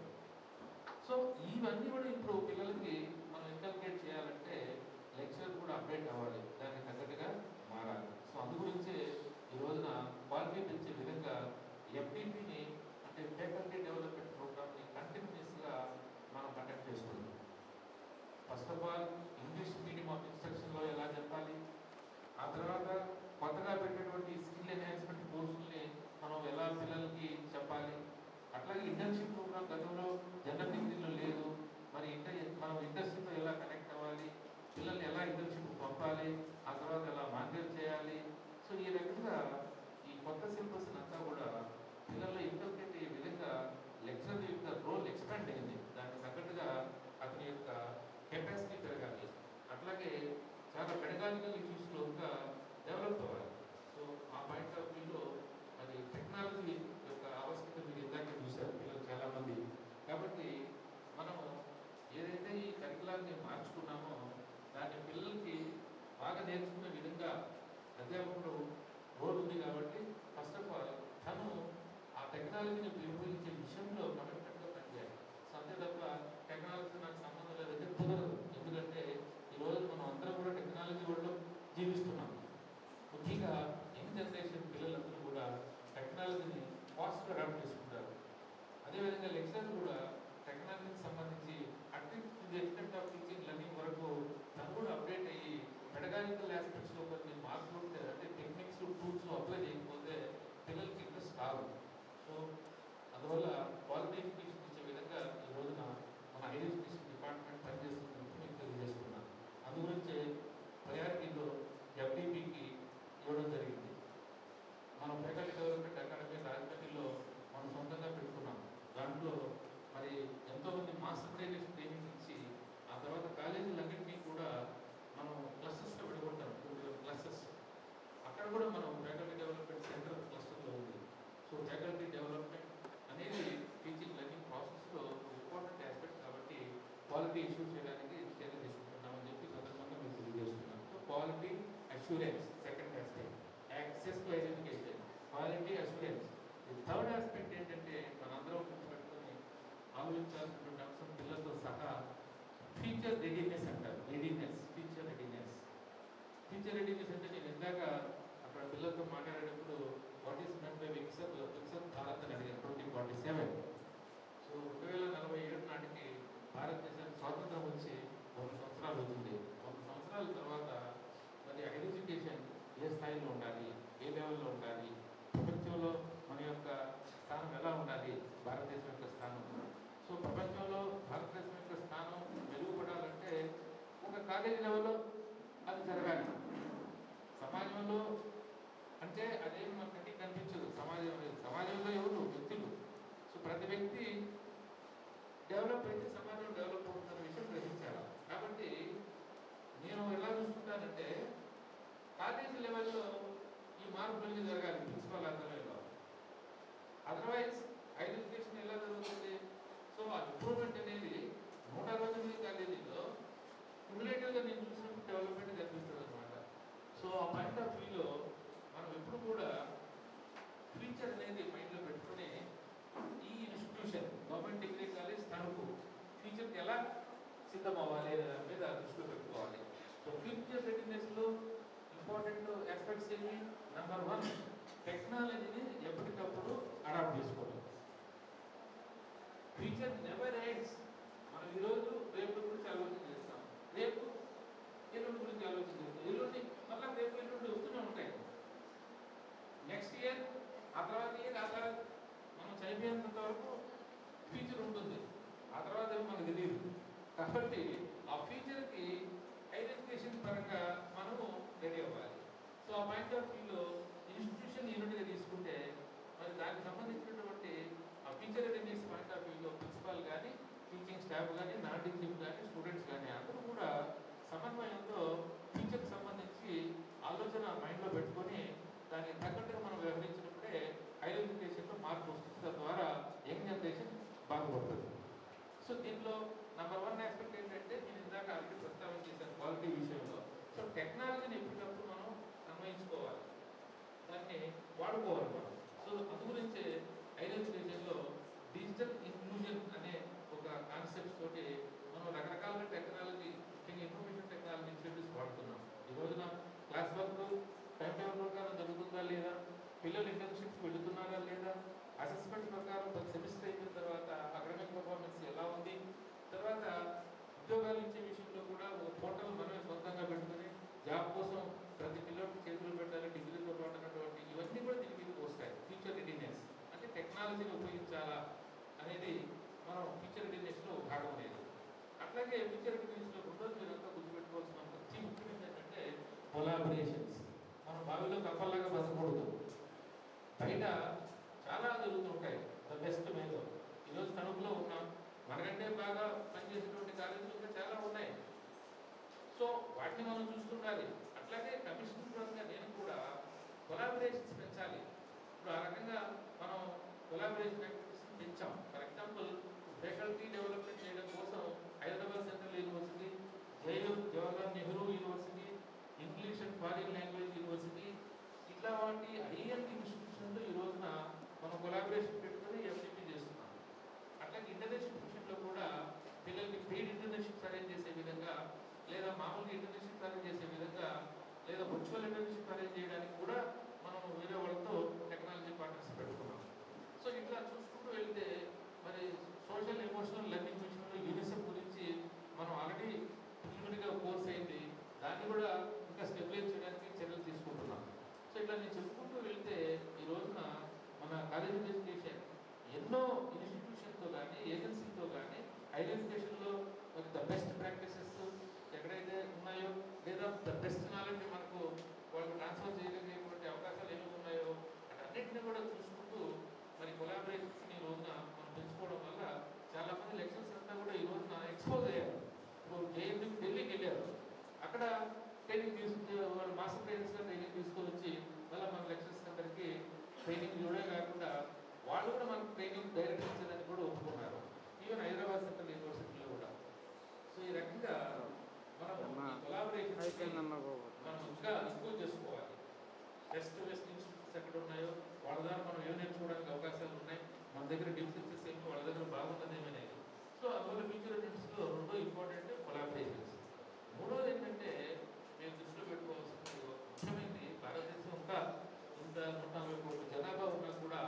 సో ఇవన్నీ కూడా ఇప్పుడు పిల్లలకి మనం ఇంకల్కేట్ చేయాలంటే లెక్చర్ కూడా అప్డేట్ అవ్వాలి, దానికి తగ్గట్టుగా మారాలి. సో అందు గురించే ఈ రోజున క్వాలిటీ పెంచే విధంగా FDPని అంటే ఫ్యాకల్టీ డెవలప్మెంట్ ప్రోగ్రామ్ని కంటిన్యూస్గా మనం కండక్ట్ చేస్తున్నాం. First of all English medium of ఇన్స్ట్రక్షన్లో ఎలా చెప్పాలి, ఆ తర్వాత కొత్తగా పెట్టినటువంటి స్కిల్ ఎన్హాన్స్మెంట్ కోర్సుల్ని మనం ఎలా పిల్లలకి చెప్పాలి, అట్లాగే ఇంటర్న్షిప్ ప్రోగ్రామ్ గతంలో జనరల్ డిగ్రీలో లేదు, మరి మనం ఇండస్ట్రీతో ఎలా కనెక్ట్ అవ్వాలి, పిల్లల్ని ఎలా ఇంటర్న్షిప్ పంపాలి, ఆ తర్వాత ఎలా మానిటర్ చేయాలి. సో ఈ రకంగా ఈ కొత్త సిలబస్ అంతా కూడా పిల్లల్లో ఇంటర్ప్రిట్ అయ్యే విధంగా లెక్చరర్ యొక్క రోల్ ఎక్స్పాండ్ అయింది. దానికి తగ్గట్టుగా అతని యొక్క కెపాసిటీ పెరగాలి, అట్లాగే చాలా పెడగాలికల్ ఇష్యూస్లో ఇంకా డెవలప్ అవ్వాలి. సో ఆ పాయింట్ ఆఫ్ వ్యూలో అది టెక్నాలజీ యొక్క ఆవశ్యకత మీరు ఇందాకే చూశారు పిల్లలు చాలామంది. కాబట్టి మనం ఏదైతే ఈ కరికులాన్ని మార్చుకున్నామో దాన్ని పిల్లలకి బాగా నేర్చుకునే విధంగా అధ్యాపకుడు రోల్ ఉంది. కాబట్టి ఫస్ట్ ఆఫ్ ఆల్ తను ఆ టెక్నాలజీని ఉపయోగించే విషయంలో కమిట్మెంట్గా పనిచేయాలి. సో అంతే తప్ప టెక్నాలజీ నాకు సంబంధం లేదంటే కుదరదు. ఎందుకంటే ఈరోజు మనం అందరం కూడా టెక్నాలజీ వరల్డ్లో జీవిస్తున్నాం. ముఖ్యంగా యంగ్ జనరేషన్ పిల్లలందరూ కూడా టెక్నాలజీని ఫాస్ట్గా అడాప్ట్ చేసుకుంటారు. అదేవిధంగా లెక్చరర్ కూడా టెక్నాలజీకి సంబంధించి at least the extent of teaching learning వరకు తను కూడా అప్డేట్ అయ్యి పెడగాలికల్ ఆస్పెక్ట్స్లో కొన్ని మార్పులు ఉంటే అంటే టెక్నిక్స్ టూల్స్ అప్లై చేయకపోతే పిల్లలకి ఇంట్రెస్ట్ కాదు. సో అందువల్ల క్వాలిటీ ఎడ్యుకేషన్ ఇచ్చే విధంగా ఈ రోజున మన హైయర్ ఎడ్యుకేషన్ డిపార్ట్మెంట్ పనిచేస్తుందని మీకు తెలియజేస్తున్నాను. అందు గురించే ప్రయారిటీలో FDPకి ఇవ్వడం జరిగింది. మనం ఫ్యాకల్టీ డెవలప్మెంట్ అకాడమీ రాజమండ్రిలో మనం సొంతంగా పెట్టుకున్నాం. దాంట్లో మరి ఎంతోమంది మాస్టర్ ట్రైనింగ్ ఇచ్చి ఆ తర్వాత కాలేజీలన్నింటినీ కూడా మనం క్లస్టర్స్గా విడగొట్టాం. 2 క్లస్టర్స్ అక్కడ కూడా మనం ఫ్యాకల్టీ డెవలప్మెంట్ సెంటర్ క్లస్టర్లో ఉంది. సో ఫ్యాకల్టీ డెవలప్మెంట్ అనేది టీచింగ్ లెర్నింగ్ ప్రాసెస్లో ఇంపార్టెంట్ ఆస్పెక్ట్. కాబట్టి క్వాలిటీ ఇష్యూ చేయడానికి చర్యలు తీసుకుంటున్నామని చెప్పి సందర్భంగా మీకు తెలియజేస్తున్నాను. So quality assurance second aspect, access to higher education, quality assurance. ఈ థర్డ్ ఆస్పెక్ట్ ఏంటంటే మనందరం గుర్తుపెట్టుకొని ఆలోచించాల్సినటువంటి అంశం పిల్లలతో సహా ఫ్యూచర్ రెడీనెస్ అంటారు. ఫ్యూచర్ రెడీనెస్ అంటే నేను ఇందాక అక్కడ పిల్లలతో మాట్లాడేటప్పుడు what is men by Viksit Bharat అని అడిగారు 2047. సో 2047 నాటికి భారతదేశానికి స్వాతంత్రం వచ్చి 100 సంవత్సరాలు అవుతుంది. 100 సంవత్సరాల తర్వాత మరి హైయర్ ఎడ్యుకేషన్ ఏ స్థాయిలో ఉండాలి, ఏ లెవెల్లో ఉండాలి, ప్రపంచంలో మన యొక్క స్థానం ఎలా ఉండాలి, భారతదేశం యొక్క స్థానం. సో ప్రపంచంలో భారతదేశం యొక్క స్థానం మెరుగుపడాలంటే ఒక కాలేజీ లెవెల్లో అది జరగాలి. సమాజంలో అంటే అదేం మనకి కనిపించదు. సమాజంలో ఎవరు వ్యక్తులు. సో ప్రతి వ్యక్తి డెవలప్ అయితే సమాజం డెవలప్ అవుతున్న విషయం గ్రహించాలి. కాబట్టి నేను ఎలా చూసుకుంటానంటే కాలేజీ లెవెల్లో ఈ మార్పులన్నీ జరగాలి ప్రిన్సిపల్ ఆధ్వర్యంలో. అదర్వైజ్ హైయర్ ఎడ్యుకేషన్ ఎలా జరుగుతుంది సిద్ధం అవ్వాలి అనే దాని మీద దృష్టిలో పెట్టుకోవాలి. సో ఫ్యూచర్ రెడీనెస్లో ఇంపార్టెంట్ ఆస్పెక్ట్స్ ఏమి? నెంబర్ 1, టెక్నాలజీని ఎప్పటికప్పుడు అడాప్ట్ చేసుకోవాలి. Future never ends. మనం ఈరోజు రేపు గురించి ఆలోచన చేస్తాం, రేపు ఎల్లుండి గురించి ఆలోచన చేస్తాం, ఎల్లుండి మళ్ళీ రేపు ఎల్లుండి వస్తూనే ఉంటాయి. నెక్స్ట్ ఇయర్, ఆ తర్వాత ఇయర్, ఆ తర్వాత మనం చనిపోయేంత వరకు ఫ్యూచర్ ఉంటుంది. ఆ తర్వాత ఏమో మనకు తెలియదు. కాబట్టి ఆ ఫ్యూచర్కి ఐడెంటిఫికేషన్ పరంగా మనము రెడీ అవ్వాలి. సో ఆ పాయింట్ ఆఫ్ వ్యూలో ఇన్స్టిట్యూషన్ యూనిట్గా తీసుకుంటే మరి దానికి సంబంధించినటువంటి ఆ ఫ్యూచర్ రెడీనెస్ పాయింట్ ఆఫ్ వ్యూలో ప్రిన్సిపాల్ కానీ, టీచింగ్ స్టాఫ్ కానీ, నాన్ టీచింగ్ కానీ, స్టూడెంట్స్ కానీ అందరూ కూడా సమన్వయంతో ఫ్యూచర్కి సంబంధించి ఆలోచన మైండ్లో పెట్టుకొని దానికి తగ్గట్టుగా మనం వ్యవహరించినప్పుడే హైయర్ ఎడ్యుకేషన్లో మార్పు వస్తుంది. తద్వారా యంగ్ జనరేషన్ బాగుపడుతుంది. సో దీంట్లో నెంబర్ 1 ఆస్పెక్ట్ ఏంటంటే నేను ఇందాక ఆల్రెడీ ప్రస్తావన చేశాను క్వాలిటీ విషయంలో. సో టెక్నాలజీని ఎప్పటికప్పుడు మనం అన్వయించుకోవాలి, దాన్ని వాడుకోవాలి మనం. సో అందు గురించే హైయర్ ఎడ్యుకేషన్లో డిజిటల్ ఇంక్లూజన్ అనే ఒక కాన్సెప్ట్ తోటి మనం రకరకాల టెక్నాలజీ, ముఖ్యంగా ఇన్ఫర్మేషన్ టెక్నాలజీ ఇన్స్టిట్యూట్స్ వాడుతున్నాం. ఈ రోజున క్లాస్ వర్క్ టైం టేబుల్ ప్రకారం జరుగుతుందా లేదా, పిల్లలు ఇంటర్న్షిప్కి వెళుతున్నారా లేదా, అసెస్మెంట్ ప్రకారం ప్రతి సెమిస్టర్ అయిన తర్వాత అకాడమిక్ పర్ఫార్మెన్స్ ఎలా ఉంది, తర్వాత ఉద్యోగాలు ఇచ్చే విషయంలో కూడా ఒక పోర్టల్ మనమే సొంతంగా పెట్టుకుని జాబ్ కోసం ప్రతి పిల్లలకి చేతులు పెట్టాలి, డిగ్రీతో పాటు అన్నటువంటి ఇవన్నీ కూడా దీని మీదకి వస్తాయి. ఫ్యూచర్ రెడీనెస్ అంటే టెక్నాలజీని ఉపయోగించాలా అనేది మనం ఫ్యూచర్ రెడీనెస్లో భాగం అనేది. అట్లాగే ఫ్యూచర్ రెడీనెస్లో రెండోది మీరంతా గుర్తుపెట్టుకోవాల్సిన అతి ముఖ్యమైనది ఏంటంటే కొలాబరేషన్స్. మనం బావిలో కప్పల్లాగా బతకూడదు. బయట చాలా జరుగుతుంటాయి ద బెస్ట్ మేలో. ఈరోజు తణుకులో ఉన్నాం, మనకంటే బాగా పనిచేసేటువంటి కాలేజీలు ఇంకా చాలా ఉన్నాయి. సో వాటిని మనం చూస్తుండాలి. అట్లాగే కమిషన్ పరంగా నేను కూడా కొలాబరేషన్స్ పెంచాలి. ఇప్పుడు ఆ రకంగా మనం కొలాబరేషన్ యాక్టివిటీస్ పెంచాం. ఫర్ ఎగ్జాంపుల్ ఫ్యాకల్టీ డెవలప్మెంట్ చేయడం కోసం Hyderabad central university, Jawaharlal Nehru university, English and foreign language university, ఇట్లా వాటి హైయర్ ఇన్స్టిట్యూషన్లో ఈ రోజున మనం కొలాబరేషన్ పెట్టుకుని ఎఫ్డిపి చేస్తున్నాం. అట్లాగే ఇంటర్నేషనల్ విషయంలో కూడా పిల్లలకి పెయిడ్ ఇంటర్న్షిప్స్ అరేంజ్ చేసే విధంగా, లేదా మామూలుగా ఇంటర్న్షిప్స్ అరేంజ్ చేసే విధంగా, లేదా వర్చువల్ ఇంటర్న్షిప్ అరేంజ్ చేయడానికి కూడా మనం వేరే వాళ్ళతో టెక్నాలజీ పార్ట్నర్స్ పెట్టుకున్నాం. సో ఇట్లా చూసుకుంటూ వెళ్తే మరి సోషల్ ఎమోషనల్ లెర్నింగ్ విషయంలో యూనిసెఫ్ గురించి మనం ఆల్రెడీ ప్రిలిమినరీగా కోర్స్ అయింది, దాన్ని కూడా ఇంకా స్టెబిలైజ్ చేయడానికి చర్యలు తీసుకుంటున్నాం. సో ఇట్లా నేను చెప్పుకుంటూ వెళ్తే ఈ రోజున మన కాలేజ్ ఆఫ్ ఎడ్యుకేషన్ ఎన్నో ఇన్స్టిట్యూషన్తో కానీ, ఏజెన్సీతో కానీ హైయర్ ఎడ్యుకేషన్లో ద బెస్ట్ ప్రాక్టీసెస్ ఎక్కడైతే ఉన్నాయో, లేదా ద బెస్ట్ నాలెడ్జ్ మనకు వాళ్ళు ట్రాన్స్ఫర్ చేయగలిగేటువంటి అవకాశాలు ఏమి ఉన్నాయో అన్నింటినీ కూడా చూసుకుంటూ మరి కొలాబరేషన్స్ని ఈ రోజున మనం పెంచుకోవడం వల్ల చాలామంది లెక్చర్స్ అంతా కూడా ఈ రోజున ఎక్స్పోజ్ అయ్యారు. ఇప్పుడు జేఎన్యూకి ఢిల్లీకి వెళ్ళారు, అక్కడ ట్రైనింగ్ తీసుకుంటే వాళ్ళు మాస్టర్ ట్రైనర్స్గా ట్రైనింగ్ తీసుకొని వచ్చి మళ్ళీ మన లెక్చర్స్ అందరికీ ట్రైనింగ్ ఇవ్వడే కాకుండా వాళ్ళు కూడా మనకు ట్రైనింగ్ డైరెక్ట్ ఇచ్చేదానికి కూడా ఒప్పుకున్నారు, ఈవెన్ హైదరాబాద్ సెంట్రల్ యూనివర్సిటీలో కూడా. సో ఈ రకంగా మనం కొలాబరేషన్ మనం ఇంకా ఎక్కువ చేసుకోవాలి. బెస్ట్ ఇన్స్టిట్యూట్స్ ఎక్కడ ఉన్నాయో వాళ్ళ ద్వారా మనం ఏం నేర్చుకోవడానికి అవకాశాలు ఉన్నాయి, మన దగ్గర డిఫరెన్సెస్ ఏమి, వాళ్ళ దగ్గర బాగున్నది ఏమనేది. సో అందువల్ల ఫ్యూచర్ రెడీనెస్లో రెండో ఇంపార్టెంట్ కొలాబరేషన్స్. మూడోది ఏంటంటే మేము దృష్టిలో పెట్టుకోవాల్సింది ముఖ్యమైనది, భారతదేశం ఇంకా ఇంత 140 కోట్ల జనాభా ఉన్నా కూడా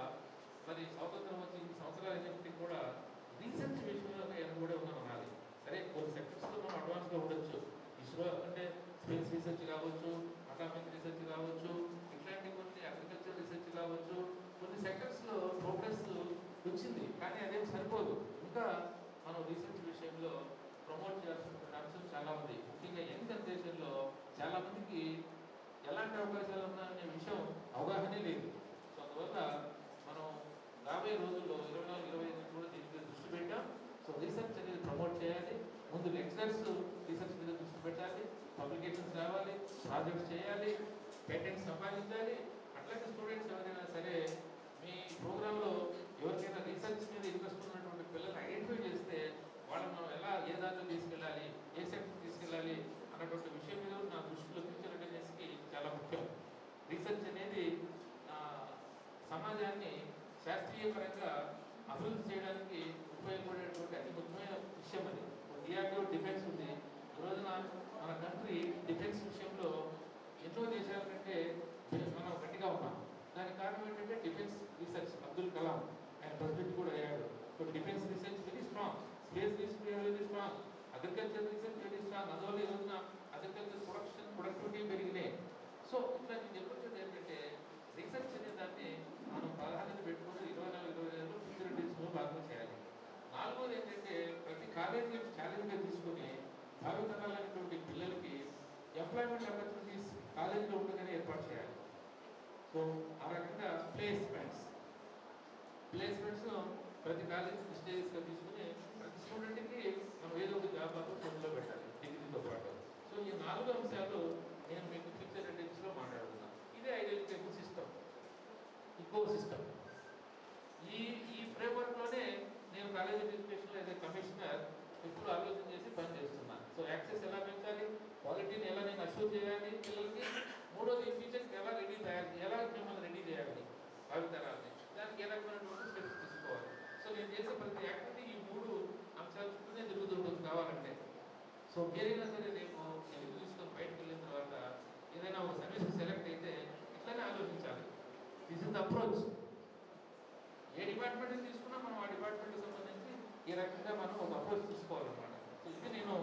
మరి స్వాతంత్రం వచ్చి సంవత్సరాలు అయినప్పటికీ కూడా రీసెర్చ్ విషయంలో వెనకబడి ఉన్నాం అనాలి. సరే కొన్ని సెక్టర్స్లో మనం అడ్వాన్స్గా ఉండొచ్చు, ఇస్రో అంటే స్పేస్ రీసెర్చ్ కావచ్చు, అటామిక్ రీసెర్చ్ కావచ్చు, ఇట్లాంటి కొన్ని అగ్రికల్చర్ రీసెర్చ్ కావచ్చు, కొన్ని సెక్టర్స్లో ప్రోగ్రెస్ వచ్చింది, కానీ అదేం సరిపోదు. ఇంకా మనం రీసెర్చ్ విషయంలో ప్రమోట్ చేయాల్సిన అంశం చాలా ఉంది. ముఖ్యంగా యంగ్ జనరేషన్లో చాలామందికి ఎలాంటి అవకాశాలు ఉన్నాయనే విషయం అవగాహనే లేదు. సో అందువల్ల మనం రాబోయే రోజుల్లో 24-25 కూడా దీని మీద దృష్టి పెట్టాం. సో రీసెర్చ్ అనేది ప్రమోట్ చేయాలి, ముందు లెక్చరర్స్ రీసెర్చ్ మీద దృష్టి పెట్టాలి, పబ్లికేషన్స్ రావాలి, ప్రాజెక్ట్స్ చేయాలి, పేటెంట్స్ సంపాదించాలి. అట్లాగే స్టూడెంట్స్ ఎవరైనా సరే మీ ప్రోగ్రాంలో ఎవరికైనా రీసెర్చ్ మీద ఇంట్రెస్ట్ ఉన్నటువంటి పిల్లల్ని ఐడెంటిఫై చేస్తే వాళ్ళని మనం ఎలా ఏ దాంట్లో తీసుకెళ్ళాలి, ఏ సెక్టర్ తీసుకెళ్ళాలి అన్నటువంటి విషయం మీద నా దృష్టిలో ఫ్యూచర్ రెడీనెస్కి చాలా ముఖ్యం. రీసెర్చ్ అనేది సమాజాన్ని శాస్త్రీయపరంగా అభివృద్ధి చేయడానికి ఉపయోగపడేటువంటి అతి ముఖ్యమైన విషయం అది. డిఆర్డిఓ డిఫెన్స్ ఏంటంటే డిఫెన్స్ రీసెర్చ్ అబ్దుల్ కలాం ఆయన ప్రెసిడెంట్ కూడా అయ్యాడు. So defence research very strong, space research very strong, agriculture research very strong. అందువల్ల ఈ రోజున అగ్రికల్చర్ ప్రొడక్టివిటీ పెరిగినాయి. సో ఇట్లా నేను చెప్పొచ్చేది ఏంటంటే రీసెర్చ్ అనే దాన్ని మనం ప్రాధాన్యత పెట్టుకుని 24-25 ఫ్యూచర్ డేస్లో భాగంగా చేయాలి. నాలుగోది ఏంటంటే ప్రతి కాలేజీ ఛాలెంజ్గా తీసుకుని భావితరాలైనటువంటి పిల్లలకి ఎంప్లాయ్మెంట్ ఆపర్చునిటీస్ కాలేజీలో ఉండగానే ఏర్పాటు చేయాలి. సో ఆ రకంగా ప్లేస్మెంట్స్ ప్రతి కాలేజీ స్టేజ్గా తీసుకుని ప్రతి స్టూడెంట్కి మనం ఏదో ఒక జాబ్ ఆపర్చునిటీలో పెట్టాలి డిగ్రీతో పాటు. సో ఈ 4 అంశాలు నేను మీకు ఫ్యూచర్ డేస్లో మాట్లాడుతున్నాను. ఇదే ఐడెంటిటీ సిస్టమ్, ఈకో సిస్టమ్. ఈ ఫ్రేమ్వర్క్లోనే నేను కాలేజ్ ఎడ్యుకేషన్లో ఏదైతే కమిషనర్ ఇప్పుడు ఆలోచన చేసి పని చేస్తున్నాను. సో యాక్సెస్ ఎలా పెంచాలి, క్వాలిటీని ఎలా నేను అష్యూర్ చేయాలి పిల్లలకి, మూడోది ఫ్యూచర్కి ఎలా మిమ్మల్ని రెడీ చేయాలి భావితరాలని, దానికి ఏ రకమైనటువంటి స్టెప్స్ తీసుకోవాలి. సో నేను చేసే ప్రతి యాక్టివిటీ ఈ 3 అంశాల చుట్టూనే తిరుగుతుంటుంది కావాలంటే. సో మీరైనా సరే రేపు తెలుగు తీసుకొని బయటకు వెళ్ళిన తర్వాత ఏదైనా ఒక సర్వీస్ సెలెక్ట్ అయితే ఇట్లానే ఆలోచించాలి. This is the approach. A department తీసుకున్నా మనం ఆ డిపార్ట్మెంట్కి సంబంధించి ఈ రకంగా మనం ఒక అప్రోచ్ తీసుకోవాలన్నమాట. సో ఇది నేను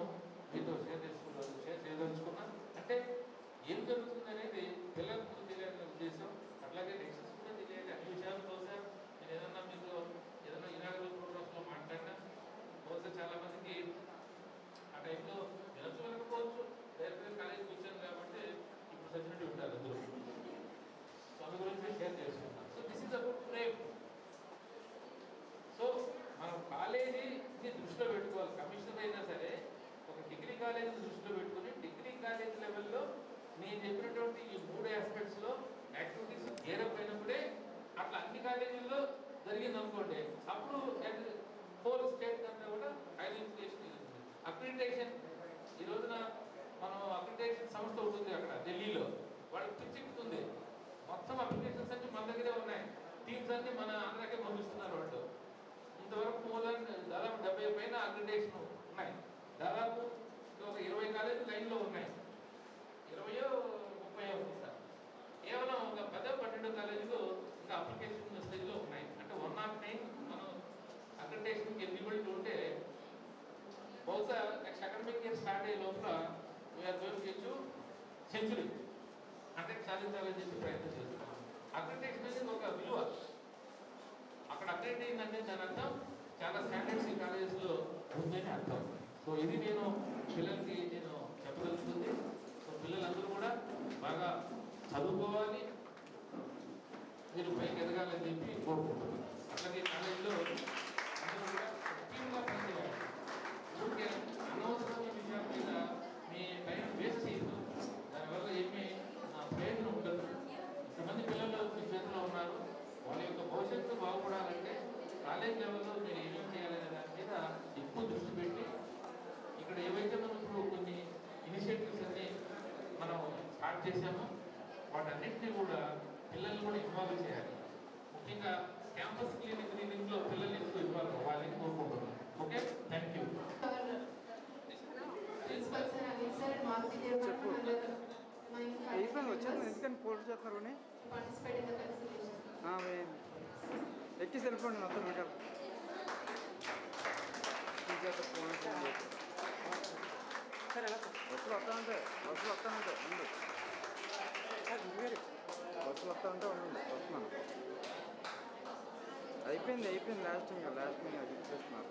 మీతో షేర్ చేయదలుచుకున్నాను. అంటే ఏం జరుగుతుంది అనేది పిల్లలకు తెలియాలనే ఉద్దేశం. అట్లాగే నెక్స్ట్ కూడా తెలియాలి. అన్ని విషయాలు బహుశా నేను ఏదైనా ఇనాగరల్ ప్రోగ్రామ్స్లో మాట్లాడినా బహుశా చాలామందికి ఆ టైంలో వినొచ్చు వినకపోవచ్చు, డైరెక్ట్గా కాలేజీకి వచ్చాను కాబట్టి ఇప్పుడు సచ్చినట్టు ఉంటారు అందరూ. సో అందు గురించి షేర్ చేసుకున్నాను. So this is about frame. So మనం కాలేజీని దృష్టిలో పెట్టుకోవాలి. కమిషనర్ అయినా సరే ఒక డిగ్రీ కాలేజీని దృష్టిలో పెట్టుకుని డిగ్రీ కాలేజీ లెవెల్లో నేను చెప్పినటువంటి ఈ 3 ఆస్పెక్ట్స్లో యాక్టివిటీస్ గేరప్ అయినప్పుడే అట్లా అన్ని కాలేజీల్లో జరిగిందనుకోండి, అప్పుడు హోల్ స్టేట్ అంతా కూడా ఐడెంటిఫికేషన్ జరుగుతుంది. అక్రిడిటేషన్ ఈ రోజున మనం అక్రిడిటేషన్ సంస్థ ఉంటుంది అక్కడ ఢిల్లీలో, వాళ్ళకి పిచ్చెక్కుతుంది. మొత్తం అప్లికేషన్స్ అన్ని మన దగ్గరే ఉన్నాయి, టీమ్స్ అన్ని మన ఆంధ్రాకే పంపిస్తున్నారు వాళ్ళు. ఇంతవరకు దాదాపు 70 పైన అక్రిడిటేషన్ ఉన్నాయి. దాదాపు ఒక 20 కాలేజీలు లైన్లో ఉన్నాయి, 20-30 ఉంటాయి. కేవలం ఒక 10-12 కాలేజీలు ఇంకా అప్లికేషన్ స్టేజ్లో ఉన్నాయి. అంటే 109 మనం అక్రిడిటేషన్కి ఎలిజిబిలిటీ ఉంటే బహుశా నెక్స్ట్ అకాడమిక్ ఇయర్ స్టార్ట్ అయ్యే లోపల we're going to get century 100 సాధించాలని చెప్పి ప్రయత్నం చేస్తున్నాం. అక్రిడిటేషన్ అనేది ఒక విలువ. అక్కడ అక్రిడిట్ అయిందంటే దాని అర్థం చాలా స్టాండర్డ్స్ ఈ కాలేజెస్లో ఉందని అర్థం. సో ఇది నేను పిల్లలకి చెప్పగలుగుతుంది. సో పిల్లలందరూ కూడా బాగా చదువుకోవాలి, మీరు పైకి ఎదగాలని చెప్పి కోరుకుంటున్నాను. అట్లాగే కాలేజీలో అందరూ కూడా టీమ్గా పనిచేయాలి. ఊరికే అనవసరమైన విషయాల మీద మీ టైం వేస్ట్ చేయదు, దానివల్ల ఏమీ ప్రయోజనం ఉండదు. ఇంతమంది పిల్లలు మీ చేతిలో ఉన్నారు, వాళ్ళ యొక్క భవిష్యత్తు బాగుపడాలంటే కాలేజ్ లెవెల్లో మీరు ఏమేమి చేయాలనే దాని మీద ఎక్కువ దృష్టి పెట్టి ఇక్కడ ఏవైతే మనం ఇప్పుడు కొన్ని ఇనిషియేటివ్స్ అన్ని మనం స్టార్ట్ చేసామో వాటన్నిటినీ కూడా పిల్లల్ని కూడా ఇన్వాల్వ్ చేయాలి. ముఖ్యంగా క్యాంపస్ క్లినింగ్లో పిల్లల్ని ఎక్కువ ఇన్వాల్వ్ అవ్వాలని కోరుకుంటున్నాను. Okay, thank you. అయిపోయింది, వచ్చాను. ఎందుకని ఫోటో చేస్తున్నారు? ఎక్కి వెళ్ళిపోండి మొత్తం మీటర్. బస్సులు వస్తానంటే ముందు బస్సులు వస్తానంటే ఉండండి, వస్తున్నాను. అయిపోయింది లాస్ట్ ఇంకా చేస్తున్నారు.